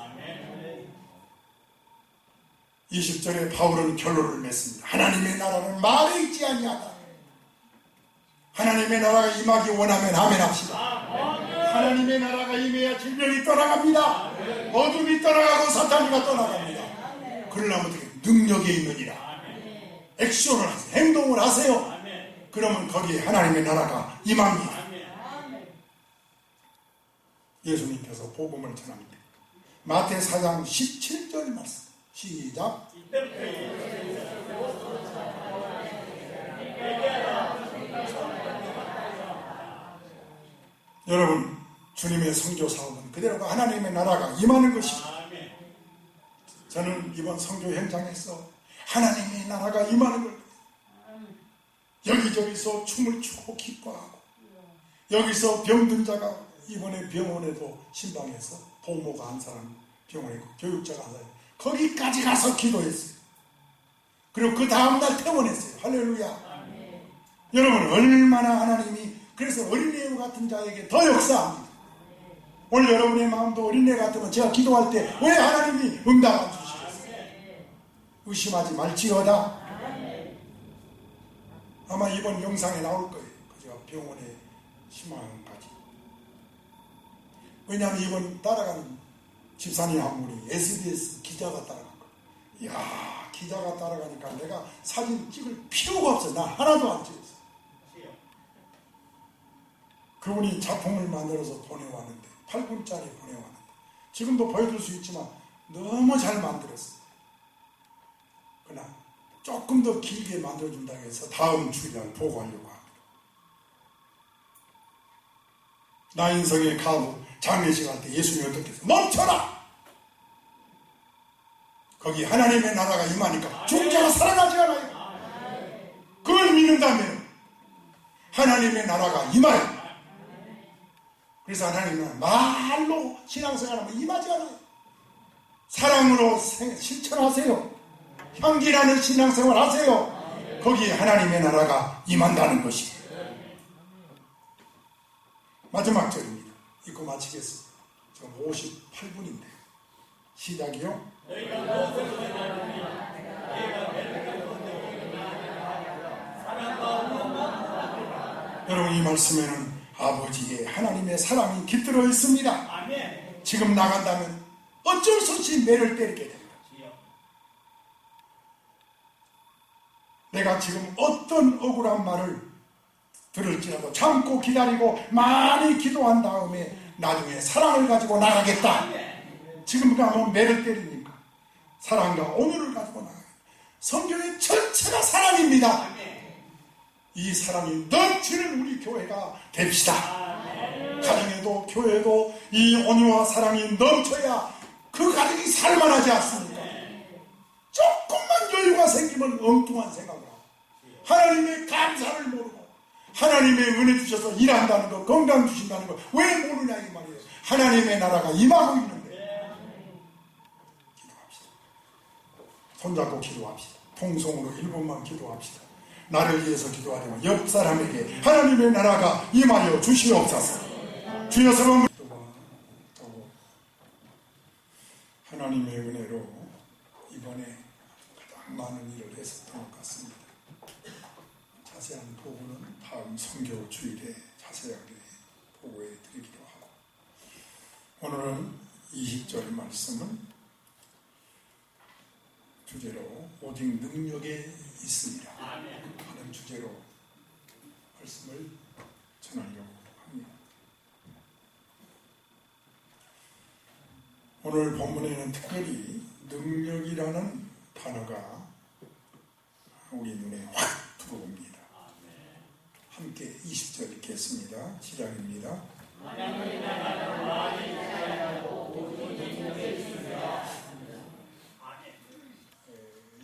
20절에 바울은 결론을 맺습니다. 하나님의 나라는 말에 있지 아니하다. 하나님의 나라가 임하기 원하면 아멘 합시다. 하나님의 나라가 임해야 질병이 떠나갑니다. 어둠이 떠나가고 사탄이가 떠나갑니다. 그러려면 어떻게 능력이 있느니라. 액션을 하세요. 행동을 하세요. 그러면 거기에 하나님의 나라가 임합니다. 예수님께서 복음을 전합니다. 마태 4장 17절 말씀 시작. 여러분 주님의 선교 사업은 그대로 하나님의 나라가 임하는 것입니다. 저는 이번 선교 현장에서 하나님의 나라가 임하는 걸 여기저기서 춤을 추고 기뻐하고 여기서 병든 자가 이번에 병원에도 신방에서 보모가 한 사람 병원에 있고 교육자가 한 사람 거기까지 가서 기도했어요. 그리고 그 다음날 퇴원했어요. 할렐루야. 여러분 얼마나 하나님이 그래서 어린애 같은 자에게 더 역사합니다. 오늘 여러분의 마음도 어린애 같으면 제가 기도할 때 왜 하나님이 응답 안 주시겠어요? 의심하지 말지어다. 아마 이번 영상에 나올 거예요. 제가 병원에 희망까지. 왜냐하면 이번 따라가는 집사님 한 분이 SBS 기자가 따라간 거예요. 이야, 기자가 따라가니까 내가 사진 찍을 필요가 없어요. 나 하나도 안 찍었어요. 그분이 작품을 만들어서 보내왔는데 8분짜리 보내왔는데 지금도 보여줄 수 있지만 너무 잘 만들었어요. 그러나 조금 더 길게 만들어준다고 해서 다음 주일날 보고하려고 합니다. 나인성의 가부 장례식 할 때 예수님이 어떻게 했어요? 멈춰라! 거기 하나님의 나라가 임하니까 죽은 자가 살아나지 않아요. 그걸 믿는다면 하나님의 나라가 임하여. 그래서 하나님은 말로 신앙생활하면 임하지 않아요. 사랑으로 실천하세요. 향기나는 신앙생활 하세요. 거기에 하나님의 나라가 임한다는 것이. 마지막 절입니다. 읽고 마치겠습니다. 지금 58분인데 시작이요. 여러분, 이 말씀에는 아버지의 하나님의 사랑이 깃들어 있습니다. 지금 나간다면 어쩔 수 없이 매를 때리게 됩니다. 내가 지금 어떤 억울한 말을 들을지라도 참고 기다리고 많이 기도한 다음에 나중에 사랑을 가지고 나가겠다. 지금 가면 매를 때리니까 사랑과 온유를 가지고 나가겠다. 성경의 전체가 사랑입니다. 이 사랑이 넘치는 우리 교회가 됩시다. 가정에도 교회에도 이 온유와 사랑이 넘쳐야 그 가정이 살만하지 않습니까? 조금만 여유가 생기면 엉뚱한 생각을 하고 하나님의 감사를 모르고 하나님의 은혜 주셔서 일한다는 거, 건강 주신다는 거 왜 모르냐 이 말이에요. 하나님의 나라가 임하고 있는데. 기도합시다. 손잡고 기도합시다. 통성으로 1분만 기도합시다. 나를 위해서 기도하지만 옆 사람에게 하나님의 나라가 임하여 주시옵소서. 주여 성령 하나님의 은혜로 이번에 가장 많은 일을 했었던 것 같습니다. 자세한 보고는 다음 선교 주일에 자세하게 보고해 드리기로 하고, 오늘은 20절 말씀은 주제로 오직 능력에 있습니다 하는 주제로 말씀을 전하려고 합니다. 오늘 본문에는 특별히 능력이라는 단어가 우리 눈에 확 들어옵니다. 함께 20절 읽겠습니다. 시작입니다.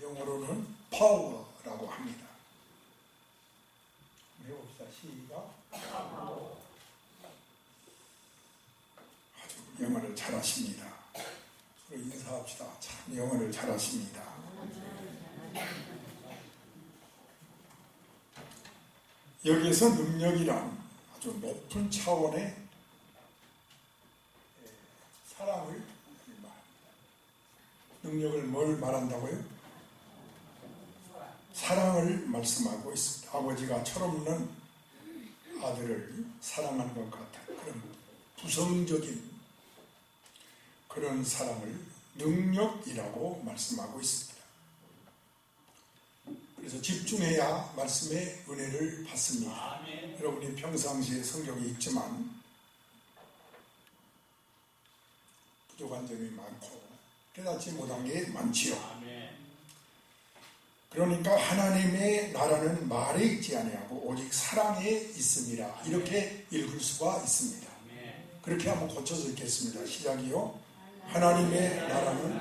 영어로는 power라고 합니다. 해봅시다. 시작. 아주 영어를 잘하십니다. 서로 인사합시다. 참 영어를 잘하십니다. 여기에서 능력이란 아주 높은 차원의 사랑을 말합니다. 능력을 뭘 말한다고요? 사랑을 말씀하고 있습니다. 아버지가 철없는 아들을 사랑하는 것 같은 그런 부성적인 그런 사랑을 능력이라고 말씀하고 있습니다. 그래서 집중해야 말씀의 은혜를 받습니다. 여러분이 평상시에 성경에 읽지만 부족한 점이 많고 깨닫지 못한 게 많지요. 그러니까 하나님의 나라는 말에 있지 아니하고 오직 사랑에 있습니다. 이렇게 읽을 수가 있습니다. 그렇게 한번 고쳐서 읽겠습니다. 시작이요. 하나님의 나라는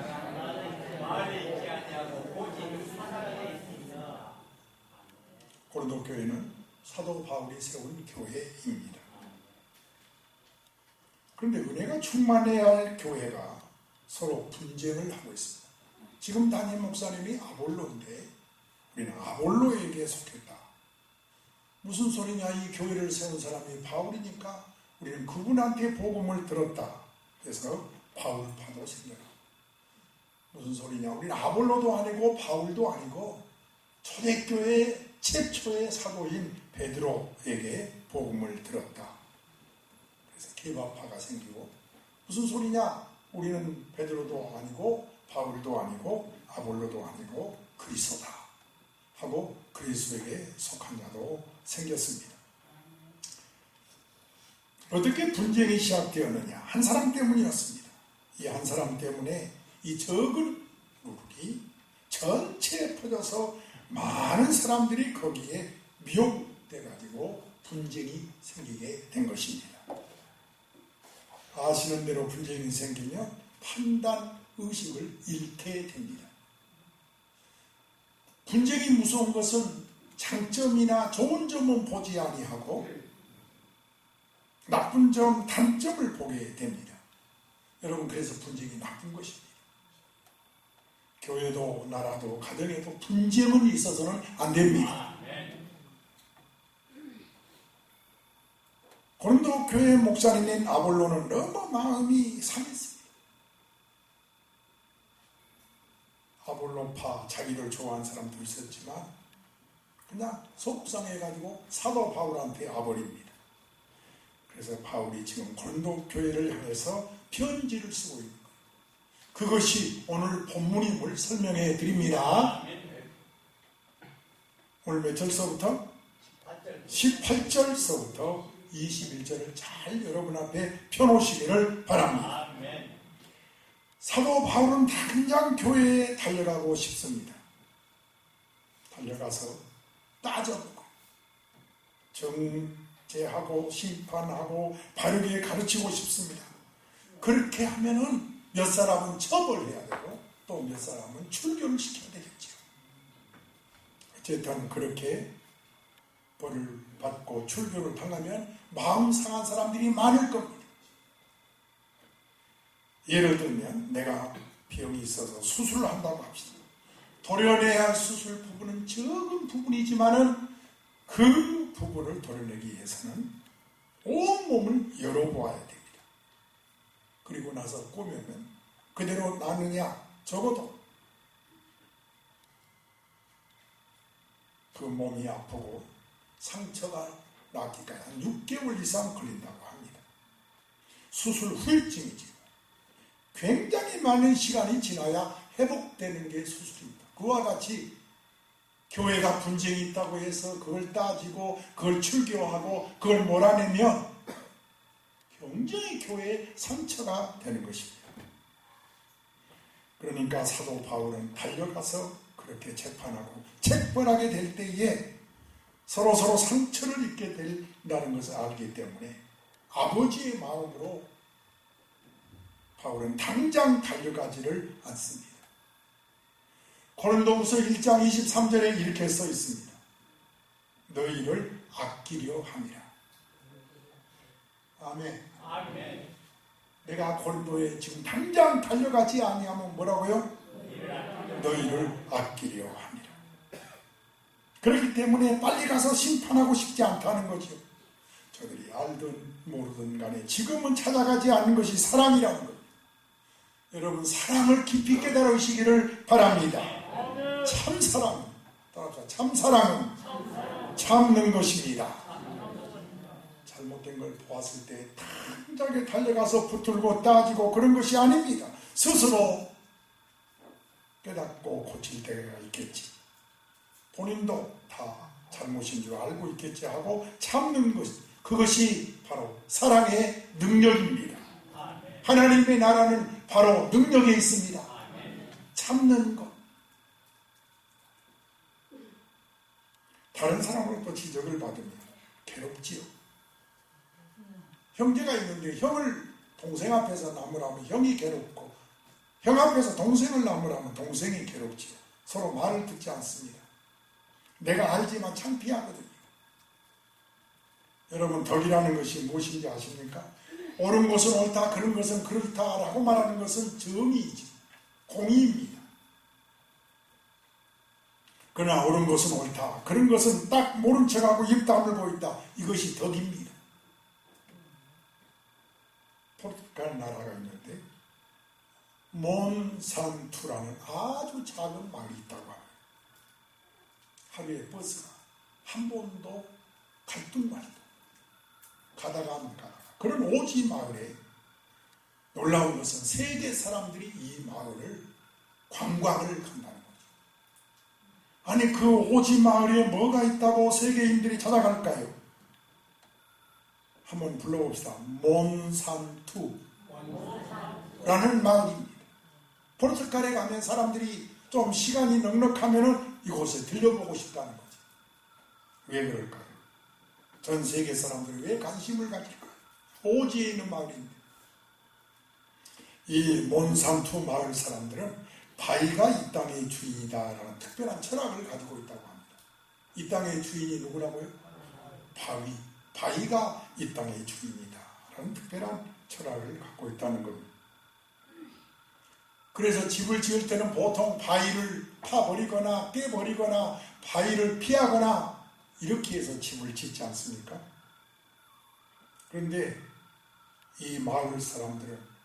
말에 있지 아니하고 오직 사랑에 있습니다. 고린도 교회는 사도 바울이 세운 교회입니다. 그런데 은혜가 충만해야 할 교회가 서로 분쟁을 하고 있습니다. 지금 담임 목사님이 아볼로인데 우리는 아볼로에게 속했다. 무슨 소리냐, 이 교회를 세운 사람이 바울이니까 우리는 그분한테 복음을 들었다. 그래서 바울파도 생겨나. 무슨 소리냐, 우리는 아볼로도 아니고 바울도 아니고 초대교회 최초의 사도인 베드로에게 복음을 들었다. 그래서 개바파가 생기고, 무슨 소리냐, 우리는 베드로도 아니고 바울도 아니고 아볼로도 아니고 그리스도다 하고 그리스도에게 속한 자도 생겼습니다. 어떻게 분쟁이 시작되었느냐? 한 사람 때문이었습니다. 이 한 사람 때문에 이 적은 누룩이 전체에 퍼져서 많은 사람들이 거기에 미혹돼가지고 분쟁이 생기게 된 것입니다. 아시는 대로 분쟁이 생기면 판단 의식을 잃게 됩니다. 분쟁이 무서운 것은 장점이나 좋은 점은 보지 아니하고 나쁜 점, 단점을 보게 됩니다. 여러분, 그래서 분쟁이 나쁜 것입니다. 교회도 나라도 가정에도 분쟁은 있어서는 안 됩니다. 고린도 교회 목사님인 아볼로는 너무 마음이 상했습니다. 아볼로파 자기를 좋아하는 사람도 있었지만 그냥 속상해가지고 사도 바울한테 와버립니다. 그래서 바울이 지금 고린도 교회를 향해서 편지를 쓰고 있는 거예요. 그것이 오늘 본문임을 설명해 드립니다. 오늘 몇 절서부터? 18절서부터 21절을 잘 여러분 앞에 펴놓으시기를 바랍니다. 사도 바울은 당장 교회에 달려가고 싶습니다. 달려가서 따져보고 정죄하고 심판하고 바르게 가르치고 싶습니다. 그렇게 하면은 몇 사람은 처벌해야 되고 또 몇 사람은 출교를 시켜야 되겠죠. 어쨌든 그렇게 벌을 받고 출교를 당하면 마음 상한 사람들이 많을 겁니다. 예를 들면 내가 병이 있어서 수술을 한다고 합시다. 도려내야 할 수술 부분은 적은 부분이지만은 그 부분을 도려내기 위해서는 온몸을 열어보아야 됩니다. 그리고 나서 꼬매면 그대로 나느냐, 적어도 그 몸이 아프고 상처가 낫기까지 한 6개월 이상 걸린다고 합니다. 수술 후유증이죠. 굉장히 많은 시간이 지나야 회복되는 게 수술입니다. 그와 같이 교회가 분쟁이 있다고 해서 그걸 따지고 그걸 출교하고 그걸 몰아내면 굉장히 교회에 상처가 되는 것입니다. 그러니까 사도 바울은 달려가서 그렇게 재판하고 책벌하게 될 때에 서로 상처를 입게 된다는 것을 알기 때문에 아버지의 마음으로 바울은 당장 달려가지를 않습니다. 고린도후서 1장 23절에 이렇게 써 있습니다. 너희를 아끼려 함이라. 아멘. 아멘. 내가 고린도에 지금 당장 달려가지 아니하면 뭐라고요? 너희를 아끼려 함이라. 그렇기 때문에 빨리 가서 심판하고 싶지 않다는 거죠. 저들이 알든 모르든 간에 지금은 찾아가지 않는 것이 사랑이라는 거예요. 여러분, 사랑을 깊이 깨달으시기를 바랍니다. 참 사랑, 참 사랑은 참는 것입니다. 잘못된 걸 보았을 때 당장에 달려가서 붙들고 따지고 그런 것이 아닙니다. 스스로 깨닫고 고칠 때가 있겠지. 본인도 다 잘못인 줄 알고 있겠지 하고 참는 것, 그것이 바로 사랑의 능력입니다. 하나님의 나라는 바로 능력에 있습니다. 참는 것. 다른 사람으로부터 지적을 받으면 괴롭지요. 형제가 있는데 형을 동생 앞에서 나무라면 형이 괴롭고 형 앞에서 동생을 나무라면 동생이 괴롭지요. 서로 말을 듣지 않습니다. 내가 알지만 창피하거든요. 여러분, 덕이라는 것이 무엇인지 아십니까? 옳은 것은 옳다, 그런 것은 그렇다라고 말하는 것은 정의이지, 공의입니다. 그러나 옳은 것은 옳다, 그런 것은 딱 모른 척하고 입 다물고 있다, 이것이 덕입니다. 포르투갈 나라가 있는데 몬산투라는 아주 작은 마을이 있다고 합니다. 하루에 버스가 한 번도 갈등말도 가다가 안 가다가, 그런 오지 마을에 놀라운 것은 세계 사람들이 이 마을을 관광을 간다는 거죠. 아니, 그 오지 마을에 뭐가 있다고 세계인들이 찾아갈까요? 한번 불러봅시다. 몬산투라는 마을입니다. 포르투갈에 가면 사람들이 좀 시간이 넉넉하면은 이곳에 들려보고 싶다는 거죠. 왜 그럴까요? 전 세계 사람들이 왜 관심을 가질까요? 오지에 있는 마을입니다. 이 몬산투 마을 사람들은 바위가 이 땅의 주인이다라는 특별한 철학을 가지고 있다고 합니다. 이 땅의 주인이 누구라고요? 바위가 이 땅의 주인이다 라는 특별한 철학을 갖고 있다는 겁니다. 그래서 집을 지을 때는 보통 바위를 파버리거나 깨버리거나 바위를 피하거나 이렇게 해서 집을 짓지 않습니까? 그런데 이 마을 사람들은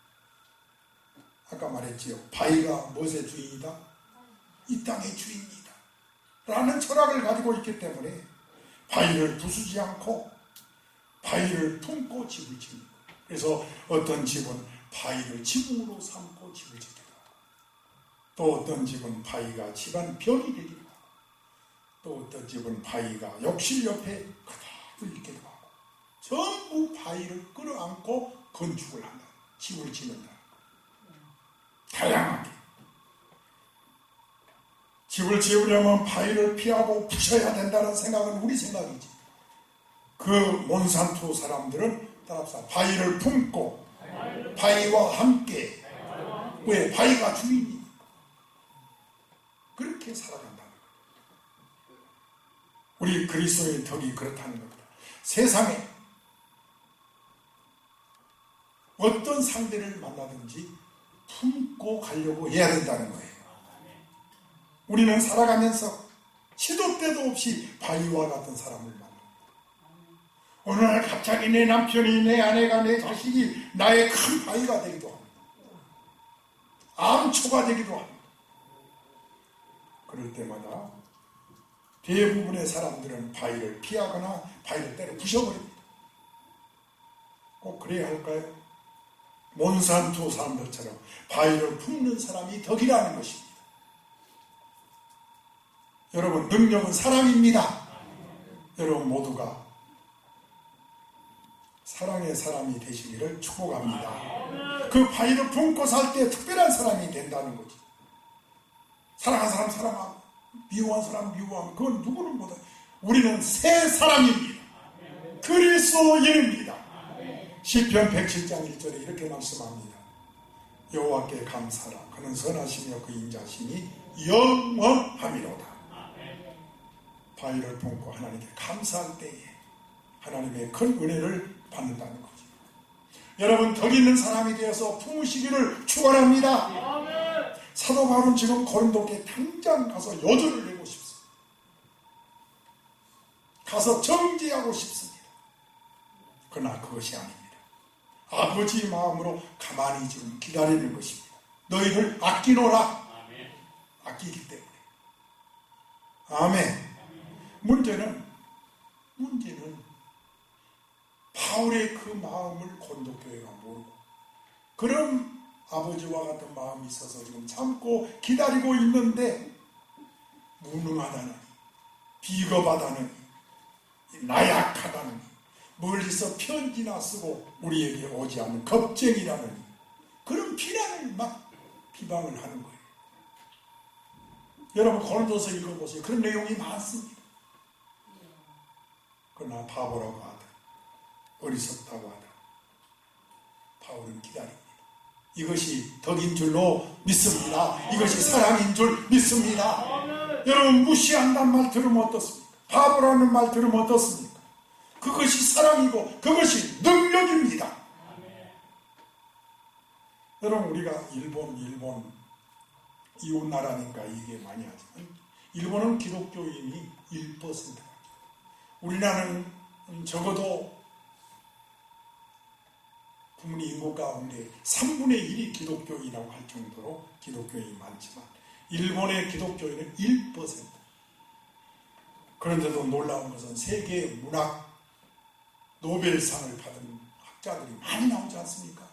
아까 말했지요. 바위가 무엇의 주인이다? 이 땅의 주인이다 라는 철학을 가지고 있기 때문에 바위를 부수지 않고 바위를 품고 집을 짓는 거예요. 그래서 어떤 집은 바위를 지붕으로 삼고 집을 짓기도 하고, 또 어떤 집은 바위가 집안 벽이 되기도 하고, 또 어떤 집은 바위가 욕실 옆에 그대로 있기도 하고, 전부 바위를 끌어안고 건축을 한다. 집을 짓는다. 다양하게. 집을 지으려면 바위를 피하고 부셔야 된다는 생각은 우리 생각이지. 그 몬산토 사람들은 따라서 바위를 품고 바위와 함께, 왜? 바위가 주인이니까 그렇게 살아간다는 거예요. 우리 그리스도의 덕이 그렇다는 겁니다. 세상에 어떤 상대를 만나든지 품고 가려고 해야 된다는 거예요. 우리는 살아가면서 시도 때도 없이 바위와 같은 사람을 만납니다. 어느 날 갑자기 내 남편이, 내 아내가, 내 자식이 나의 큰 바위가 되기도 합니다. 암초가 되기도 합니다. 그럴 때마다 대부분의 사람들은 바위를 피하거나 바위를 때려 부셔버립니다. 꼭 그래야 할까요? 몬산토 사람들처럼 바위를 품는 사람이 덕이라는 것입니다. 여러분, 능력은 사랑입니다. 여러분 모두가 사랑의 사람이 되시기를 축복합니다. 그 바위를 품고 살 때 특별한 사람이 된다는 거지. 사랑한 사람 사랑하고 미워한 사람 미워하고, 그건 누구는 못해. 우리는 새 사람입니다. 그리스도인입니다. 시편 107장 1절에 이렇게 말씀합니다. 여호와께 감사하라. 그는 선하시며 그 인자심이 영원함이로다. 바위를 품고 하나님께 감사할 때에 하나님의 큰 은혜를 받는다는 거죠. 여러분, 덕 있는 사람이 되어서 품으시기를 축원합니다. 사도 바울은 지금 고린도께 당장 가서 요절을 내고 싶습니다. 가서 정죄하고 싶습니다. 그러나 그것이 아닙니다. 아버지 마음으로 가만히 지금 기다리는 것입니다. 너희를 아끼노라. 아끼기 때문에. 아멘. 문제는 바울의 그 마음을 고린도교회가 모르고, 그런 아버지와 같은 마음이 있어서 지금 참고 기다리고 있는데, 무능하다느니, 비겁하다느니, 나약하다느니, 멀리서 편지나 쓰고 우리에게 오지 않는 겁쟁이라느니, 그런 비난을 막 비방을 하는 거예요. 여러분, 고린도서 읽어보세요. 그런 내용이 많습니다. 그러나 바보라고 하든 어리석다고 하든 바울은 기다립니다. 이것이 덕인 줄로 믿습니다. 이것이 사랑인 줄 믿습니다. 여러분, 무시한다는 말 들으면 어떻습니까? 바보라는 말 들으면 어떻습니까? 그것이 사랑이고 그것이 능력입니다. 여러분, 우리가 일본 이웃나라니까 이게 많이 하지만, 일본은 기독교인이 1%. 우리나라는 적어도 국민 인구 가운데 3분의 1이 기독교인이라고 할 정도로 기독교인이 많지만, 일본의 기독교인은 1%. 그런데도 놀라운 것은 세계 문학 노벨상을 받은 학자들이 많이 나오지 않습니까?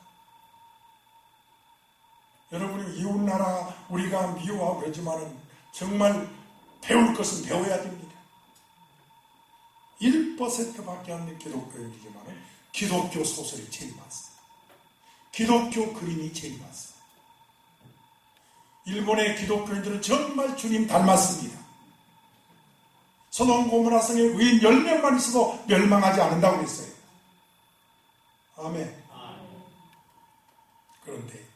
여러분이 이웃나라 우리가 미워하고 그러지만 정말 배울 것은 배워야 됩니다. 1%밖에 안 되는 기독교인이지만 기독교 소설이 제일 많습니다. 기독교 그림이 제일 많습니다. 일본의 기독교인들은 정말 주님 닮았습니다. 소돔 고모라성에 의인 10명만 있어도 멸망하지 않는다고 했어요. 아멘. 그런데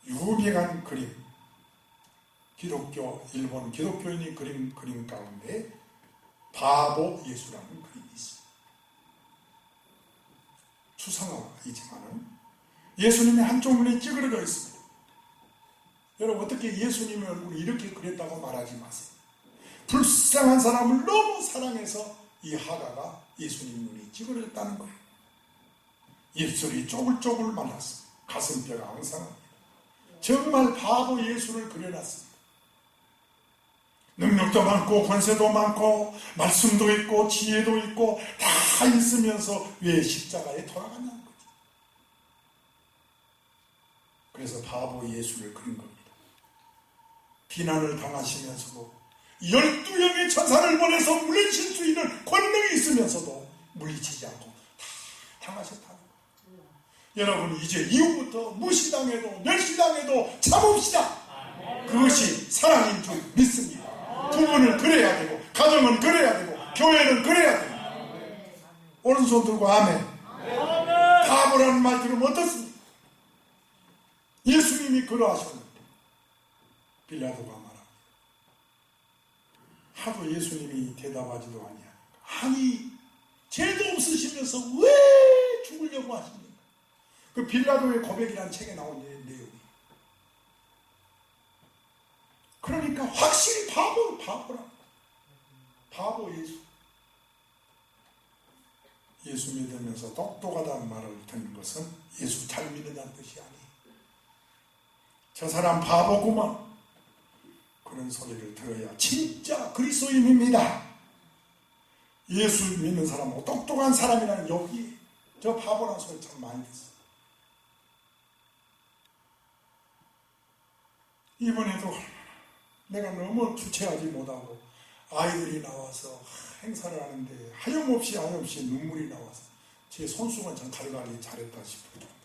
유명한 그림, 일본 기독교인이 그림 가운데 바보 예수라는 그림이 있습니다. 추상화이지만은 예수님의 한쪽 눈이 찌그러져 있습니다. 여러분, 어떻게 예수님의 얼굴이 이렇게 그렸다고 말하지 마세요. 불쌍한 사람을 너무 사랑해서 이 하가가 예수님 눈이 찌그러졌다는 거예요. 입술이 쪼글쪼글 말랐습니다. 가슴뼈가 앙상합니다. 정말 바보 예수를 그려놨습니다. 능력도 많고 권세도 많고 말씀도 있고 지혜도 있고 다 있으면서 왜 십자가에 돌아갔냐는 거죠. 그래서 바보 예수를 그린 겁니다. 비난을 당하시면서도 12명의 천사를 보내서 물리칠 수 있는 권능이 있으면서도 물리치지 않고 다 당하셨다는 거예요. 여러분, 이제 이후부터 무시당해도 멸시당해도 참읍시다. 그것이 사랑인 줄 믿습니다. 부부는 그래야 되고 가정은 그래야 되고 교회는 그래야 되고. 오른손 들고 아멘. 바보라는 말 들으면 어떻습니까? 예수님이 그러하셨는데 빌라도가 말합니다. 하도 예수님이 대답하지도 아니하니까, 아니 죄도 없으시면서 왜 죽으려고 하십니까? 그 빌라도의 고백이라는 책에 나온 내용이. 그러니까 확실히 바보라. 바보 예수. 예수 믿으면서 똑똑하다는 말을 듣는 것은 예수 잘 믿는다는 뜻이 아니에요. 저 사람 바보구만, 그런 소리를 들어야 진짜 그리스도인입니다. 예수 믿는 사람하고 똑똑한 사람이라는 여기 저 바보라는 소리 참 많이 듣어요. 이번에도 내가 너무 주체하지 못하고 아이들이 나와서 행사를 하는데 하염없이 눈물이 나와서 제 손수건 참 갈갈이 잘했다 싶을 정도.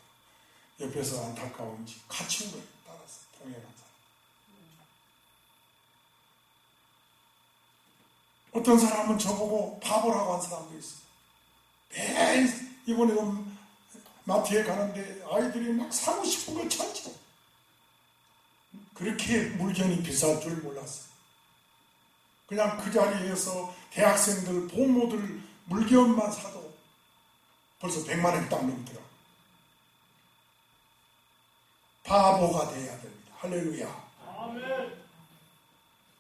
옆에서 안타까운지 같이 울어요. 따라서 동행한 사람. 어떤 사람은 저보고 바보라고 한 사람도 있어요. 매일 이번에도 마트에 가는데 아이들이 막 사고 싶은 거 찾죠. 그렇게 물건이 비쌀 줄 몰랐어요. 그냥 그 자리에서 대학생들, 부모들 물건만 사도 벌써 100만 원이 딱 넘더라고요. 바보가 돼야 됩니다. 할렐루야. 아멘.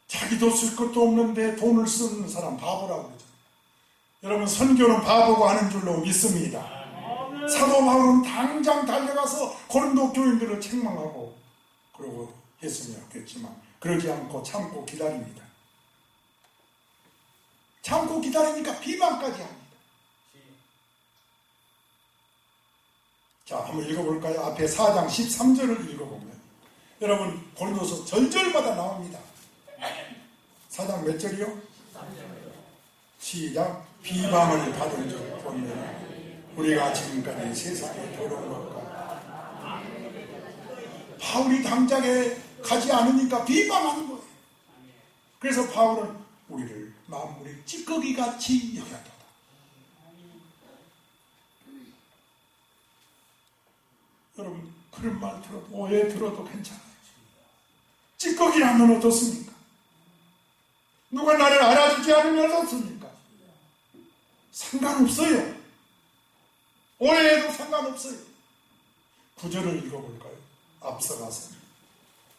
자기도 쓸 것도 없는데 돈을 쓰는 사람 바보라고 그러죠. 여러분, 선교는 바보가 하는 줄로 믿습니다. 아멘. 사도 바울은 당장 달려가서 고린도 교인들을 책망하고 그러고 했으면 좋겠지만 그러지 않고 참고 기다립니다. 참고 기다리니까 비방까지 합니다. 자, 한번 읽어볼까요? 앞에 4장 13절을 읽어보면 여러분, 고린도서 절절마다 나옵니다. 4장 몇 절이요? 시작. 비방을 받은 줄 보면 우리가 지금까지 세상에 들어온 것과 바울이 당장에 가지 않으니까 비방하는 거예요. 그래서 바울은 우리를 만물의 찌꺼기같이 여겼다. 여러분, 그런 말 들어도 오해 들어도 괜찮아요. 찌꺼기라면 어떻습니까? 누가 나를 알아주지 않으면 어떻습니까? 상관없어요. 오해해도 상관없어요. 9절을 읽어볼까요? 앞서가서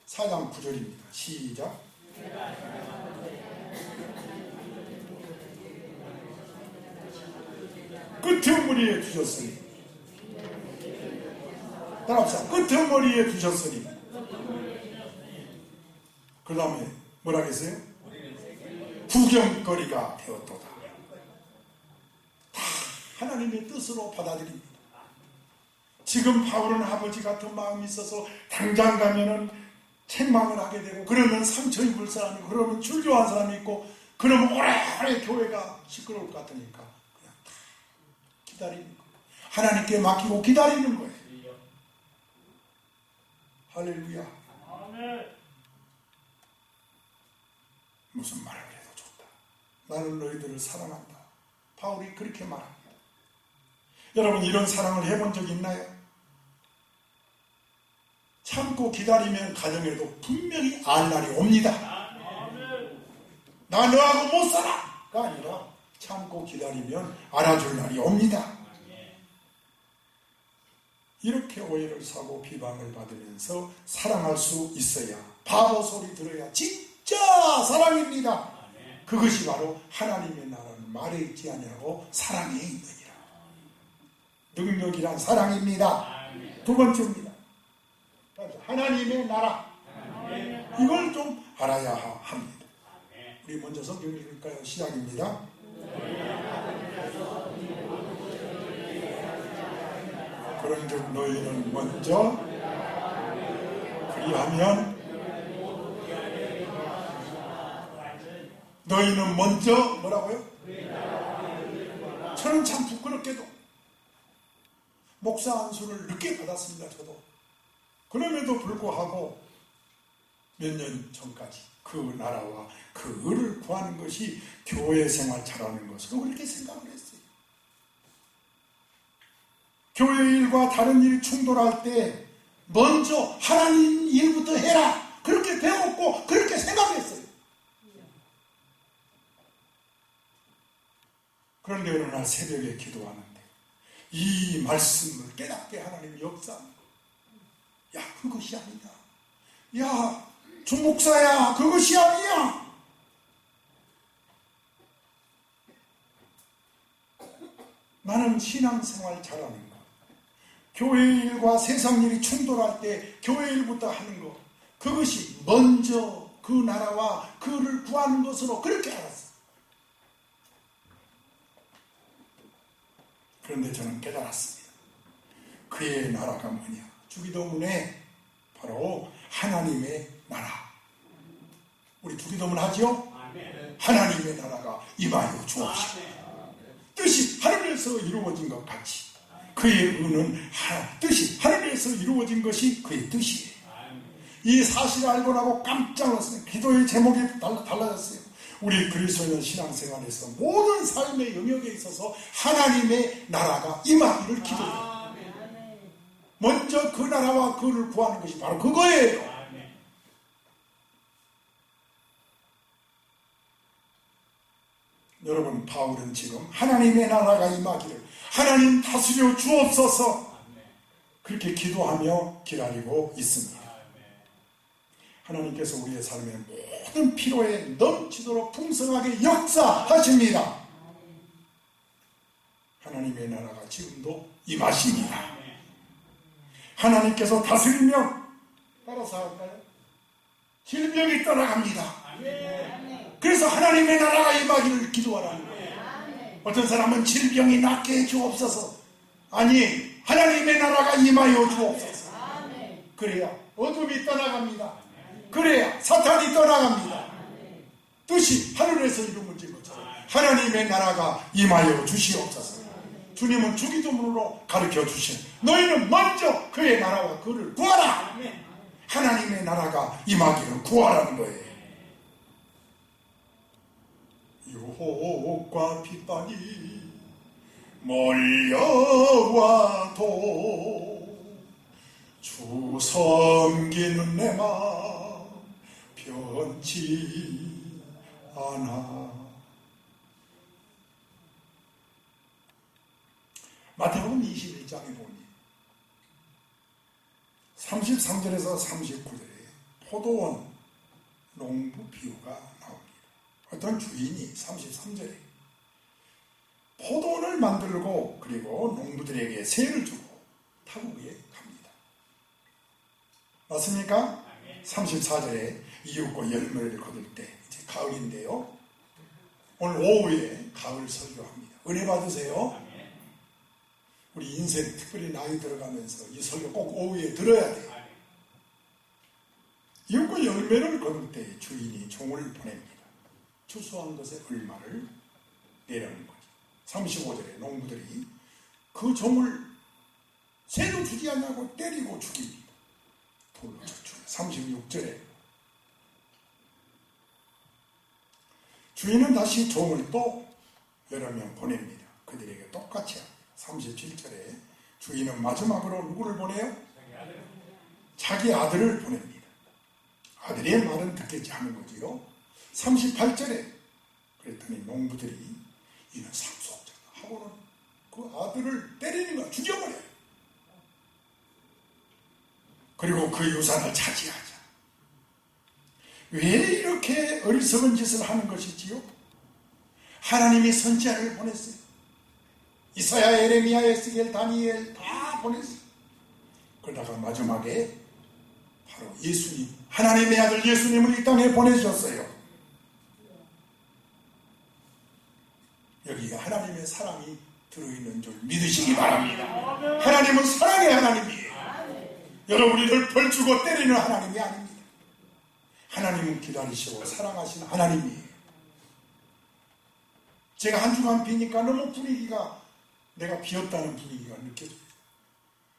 4장 9절입니다. 시작. 끄트머리에 두셨으니, 따라합시다. 끄트머리에 두셨으니, 그 다음에 뭐라 했어요? 구경거리가 되었도다. 다 하나님의 뜻으로 받아들입니다. 지금 바울은 아버지 같은 마음이 있어서 당장 가면은 책망을 하게 되고, 그러면 상처 입을 사람이 있고, 그러면 출교한 사람이 있고, 그러면 오래오래 교회가 시끄러울 것 같으니까 그냥 다 기다리는 거예요. 하나님께 맡기고 기다리는 거예요. 할렐루야. 아멘. 무슨 말을 해도 좋다. 나는 너희들을 사랑한다. 바울이 그렇게 말합니다. 여러분, 이런 사랑을 해본 적 있나요? 참고 기다리면 가정에도 분명히 알 날이 옵니다. 나 너하고 못 살아. 아니라 참고 기다리면 알아줄 날이 옵니다. 이렇게 오해를 사고 비방을 받으면서 사랑할 수 있어야, 바보 소리 들어야 진짜 사랑입니다. 그것이 바로 하나님의 나라는 말에 있지 아니하고 사랑에 있느니라. 능력이란 사랑입니다. 두 번째입니다. 하나님의 나라. 이걸 좀 알아야 합니다. 우리 먼저 성경 읽을까요? 시작입니다. 그런즉 너희는 먼저 그리하면 너희는 먼저 뭐라고요? 저는 참 부끄럽게도 목사 안수를 늦게 받았습니다. 저도. 그럼에도 불구하고 몇 년 전까지 그 나라와 그 의를 구하는 것이 교회 생활 잘하는 것으로 그렇게 생각을 했어요. 교회 일과 다른 일이 충돌할 때 먼저 하나님 일부터 해라, 그렇게 배웠고 그렇게 생각했어요. 그런데 어느 날 새벽에 기도하는데 이 말씀을 깨닫게 하나님 역사하는 거예요. 야, 그것이 아니다. 야, 주목사야, 그것이 아니야. 나는 신앙생활 잘하는 것, 교회 일과 세상 일이 충돌할 때 교회 일부터 하는 것, 그것이 먼저 그 나라와 그를 구하는 것으로 그렇게 알았어요. 그런데 저는 깨달았습니다. 그의 나라가 뭐냐? 주기도문에 바로 하나님의 나라. 우리 주기도문 하죠? 하나님의 나라가 임하여 주옵시고 뜻이 하늘에서 이루어진 것 같이 그의 의는 뜻이 하늘에서 이루어진 것이 그의 뜻이에요. 이 사실을 알고 나고 깜짝 놀랐어요. 기도의 제목이 달라졌어요. 우리 그리스도인 신앙생활에서 모든 삶의 영역에 있어서 하나님의 나라가 임하기를 기도해요. 먼저 그 나라와 그를 구하는 것이 바로 그거예요. 여러분, 바울은 지금 하나님의 나라가 임하기를 하나님 다스려 주옵소서 그렇게 기도하며 기다리고 있습니다. 하나님께서 우리의 삶의 모든 필요에 넘치도록 풍성하게 역사하십니다. 하나님의 나라가 지금도 임하십니다. 하나님께서 다스리면 따라서 할까요? 질병이 떠나갑니다. 그래서 하나님의 나라가 임하기를 기도하라는 거예요. 어떤 사람은 질병이 낫게 해 주옵소서. 아니, 하나님의 나라가 임하여 주옵소서. 그래야 어둠이 떠나갑니다. 그래야 사탄이 떠나갑니다. 뜻이 하늘에서 이루어진 것처럼 하나님의 나라가 임하여 주시옵소서. 주님은 주기도문으로 가르쳐 주신 너희는 먼저 그의 나라와 그를 구하라. 하나님의 나라가 임하기를 구하라는 거예요. 유혹과 핍박이 몰려와도 주 섬기는 내 마음 변치 않아. 마태복음 21장에 보니 33절에서 39절에 포도원 농부 비유가 나옵니다. 어떤 주인이 33절에 포도원을 만들고 그리고 농부들에게 세를 주고 타국에 갑니다. 맞습니까? 34절에 이윽고 열매를 거둘 때 이제 가을인데요. 오늘 오후에 가을 설교합니다. 은혜 받으세요. 우리 인생 특별히 나이 들어가면서 이 설교 꼭 오후에 들어야 돼요. 이윽고 열매를 거둘 때 주인이 종을 보냅니다. 추수한 것에 얼마를 내라는 거죠. 35절에 농부들이 그 종을 새도 주지 않냐고 때리고 죽입니다. 돌로 쳤죠. 36절에 주인은 다시 종을 또 여러 명 보냅니다. 그들에게 똑같이 합니다. 37절에 주인은 마지막으로 누구를 보내요? 자기 아들을 보냅니다. 아들의 말은 듣겠지 하는 거지요. 38절에 그랬더니 농부들이 이는 상속자다 하고는 그 아들을 때리는 거야. 죽여버려요. 그리고 그 유산을 차지하자. 왜 이렇게 어리석은 짓을 하는 것이지요? 하나님이 선지자를 보냈어요. 이사야, 예레미야, 에스겔, 다니엘 다 보냈어요. 그러다가 마지막에 바로 예수님, 하나님의 아들 예수님을 이 땅에 보내주셨어요. 여기에 하나님의 사랑이 들어있는 줄 믿으시기 바랍니다. 하나님은 사랑의 하나님이에요. 여러분, 우리를 벌주고 때리는 하나님이 아닙니다. 하나님은 기다리시고 사랑하시는 하나님이에요. 제가 한 주간 비니까 너무 분위기가, 내가 비었다는 분위기가 느껴져요.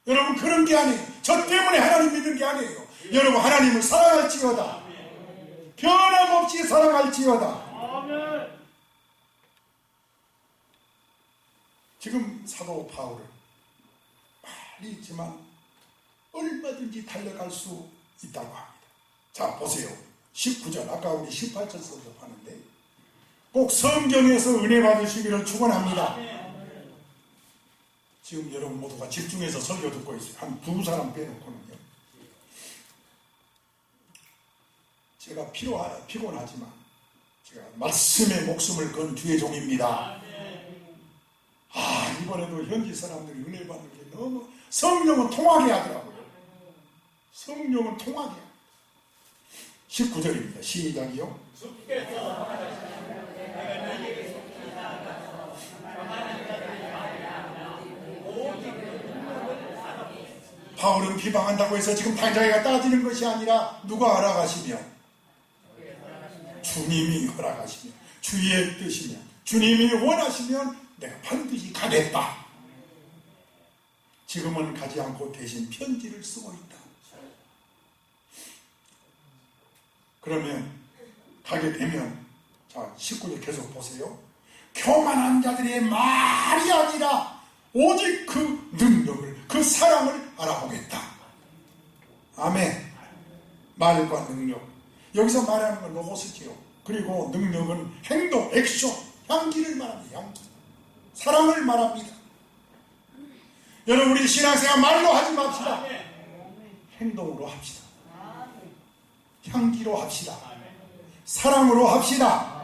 여러분, 그런 게 아니에요. 저 때문에 하나님 믿는 게 아니에요. 여러분, 하나님을 사랑할지어다. 변함없이 사랑할지어다. 지금 사도 바울은 말이 있지만 얼마든지 달려갈 수 있다고 합니다. 자, 보세요. 19절, 아까 우리 18절서도 하는데 꼭 성경에서 은혜 받으시기를 축원합니다. 지금 여러분 모두가 집중해서 설교 듣고 있어요. 한 두 사람 빼놓고는요. 제가 피곤하지만 제가 말씀에 목숨을 건 주의 종입니다. 이번에도 현지 사람들이 은혜 받는 게 너무, 성령은 통하게 하더라고요. 성령은 통하게 합니다. 19절입니다. 시작이요. 바울은 비방한다고 해서 지금 당장에가 따지는 것이 아니라 누가 알아가시며 주님이 허락하시며 주의 뜻이며 주님이 원하시면 내가 반드시 가겠다. 지금은 가지 않고 대신 편지를 쓰고 있다. 그러면 가게 되면, 자, 19절 계속 보세요. 교만한 자들의 말이 아니라 오직 그 능력을, 그 사랑을 알아보겠다. 아멘. 말과 능력, 여기서 말하는 건 로고스지요. 그리고 능력은 행동, 액션, 향기를 말합니다. 향기, 사랑을 말합니다. 여러분, 우리 신앙생활 말로 하지 맙시다. 행동으로 합시다. 향기로 합시다. 사랑으로 합시다.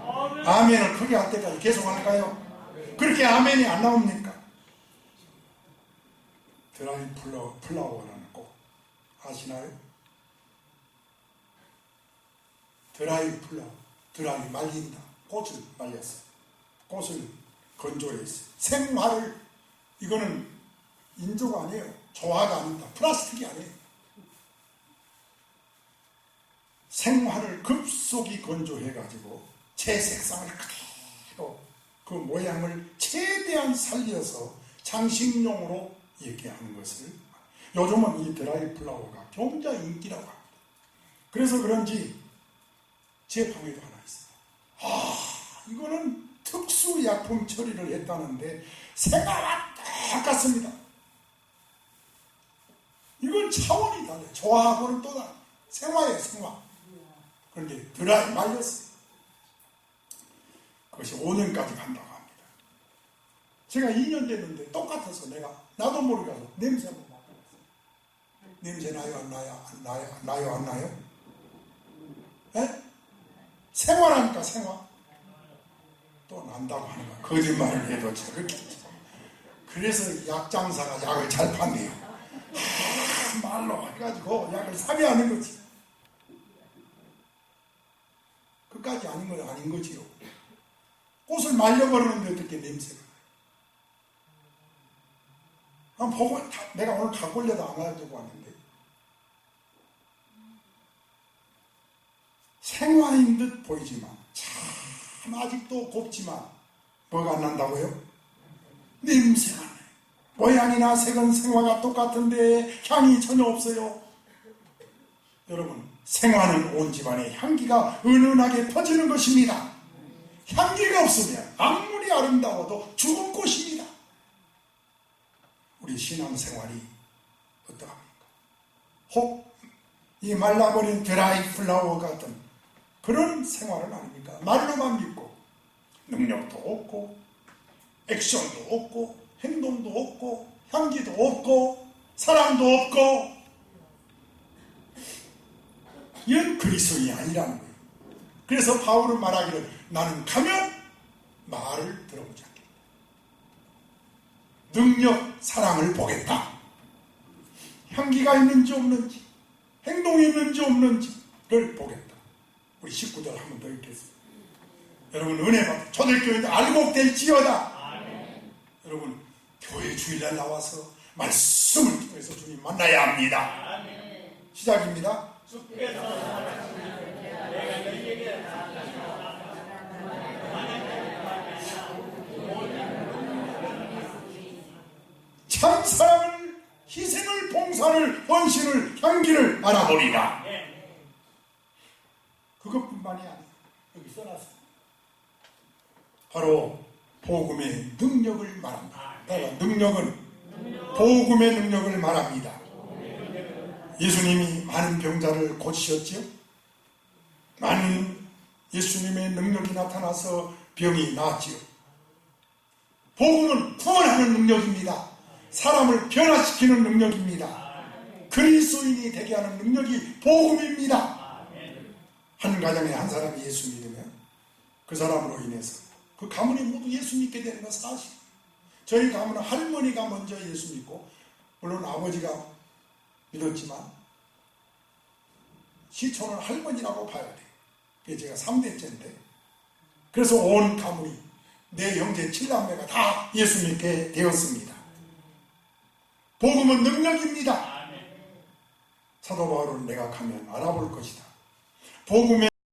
아멘을 크게 할 때까지 계속 할까요? 그렇게 아멘이 안 나옵니까? 드라이 플라워라는 꽃 아시나요? 드라이 플라워, 드라이 말린다. 꽃을 말렸어요. 꽃을 건조했어요. 생화를, 이거는 인조가 아니에요. 조화가 아닙니다. 플라스틱이 아니에요. 생화를 급속히 건조해가지고 제 색상을 그대로, 그 모양을 최대한 살려서 장식용으로 얘기하는 것을, 요즘은 이 드라이 플라워가 굉장히 인기라고 합니다. 그래서 그런지 제 방에도 하나 있어요. 이거는 특수약품 처리를 했다는데 생화와 똑같습니다. 이건 차원이 달라요. 조화하고는 또 다른 생화예요, 생화. 그런데 드라이 말렸어요. 그것이 5년까지 간다고 합니다. 제가 2년 됐는데 똑같아서 나도 모르게 가서 냄새 한번 맡아봤어요. 냄새 나요, 안 나요? 안 나요? 안 나요? 안 나요? 에? 생화라니까, 생화. 또 난다고 하는 거야. 거짓말을 해도 저렇게. 그래서 약장사가 약을 잘 판대요. 말로 해가지고 약을 사게 하는 거지. 끝까지 아닌 건 아닌 거지요. 꽃을 말려버리는데 어떻게 냄새가 나요? 한번 보고, 내가 오늘 갖고 올려도 안 가지고 왔는데, 생화인 듯 보이지만 참 아직도 곱지만 뭐가 안 난다고요? 냄새가 나요. 모양이나 색은 생화가 똑같은데 향이 전혀 없어요. 여러분, 생화는 온 집안에 향기가 은은하게 퍼지는 것입니다. 향기가 없으면 아무리 아름다워도 죽은 꽃입니다. 우리 신앙생활이 어떠합니까? 혹 이 말라버린 드라이 플라워 같은 그런 생활은 아닙니까? 말로만 믿고 능력도 없고 액션도 없고 행동도 없고 향기도 없고 사랑도 없고 이런 그리스도인이 아니라는 거예요. 그래서 바울은 말하기를 나는 가면 말을 들어보지 않겠다. 능력, 사랑을 보겠다. 향기가 있는지 없는지 행동이 있는지 없는지를 보겠다. 우리 19절 한 번 더 읽겠습니다. 여러분 은혜 받아 초대교회도 알곡될지어다. 여러분 교회 주일날 나와서 말씀을 통해서 주님 만나야 합니다. 시작입니다. 참 사랑을, 희생을, 봉사를, 헌신을, 향기를 알아보리라. 그것뿐만이 아니라 여기 써놨습니다. 바로 복음의 능력을 말합니다. 능력은 복음의 능력을 말합니다. 예수님이 많은 병자를 고치셨지요. 많은 예수님의 능력이 나타나서 병이 나았지요. 복음은 구원하는 능력입니다. 사람을 변화시키는 능력입니다. 그리스도인이 되게 하는 능력이 복음입니다. 한 가정에 한 사람이 예수 믿으면 그 사람으로 인해서 그 가문이 모두 예수 믿게 되는 건 사실. 저희 가문은 할머니가 먼저 예수 믿고 물론 아버지가 믿었지만 시초는 할머니라고 봐야 돼. 그게 제가 3대째인데 그래서 온 가문이 내 형제 7남매가 다 예수 믿게 되었습니다. 복음은 능력입니다. 사도 바울은 내가 가면 알아볼 것이다. 복음의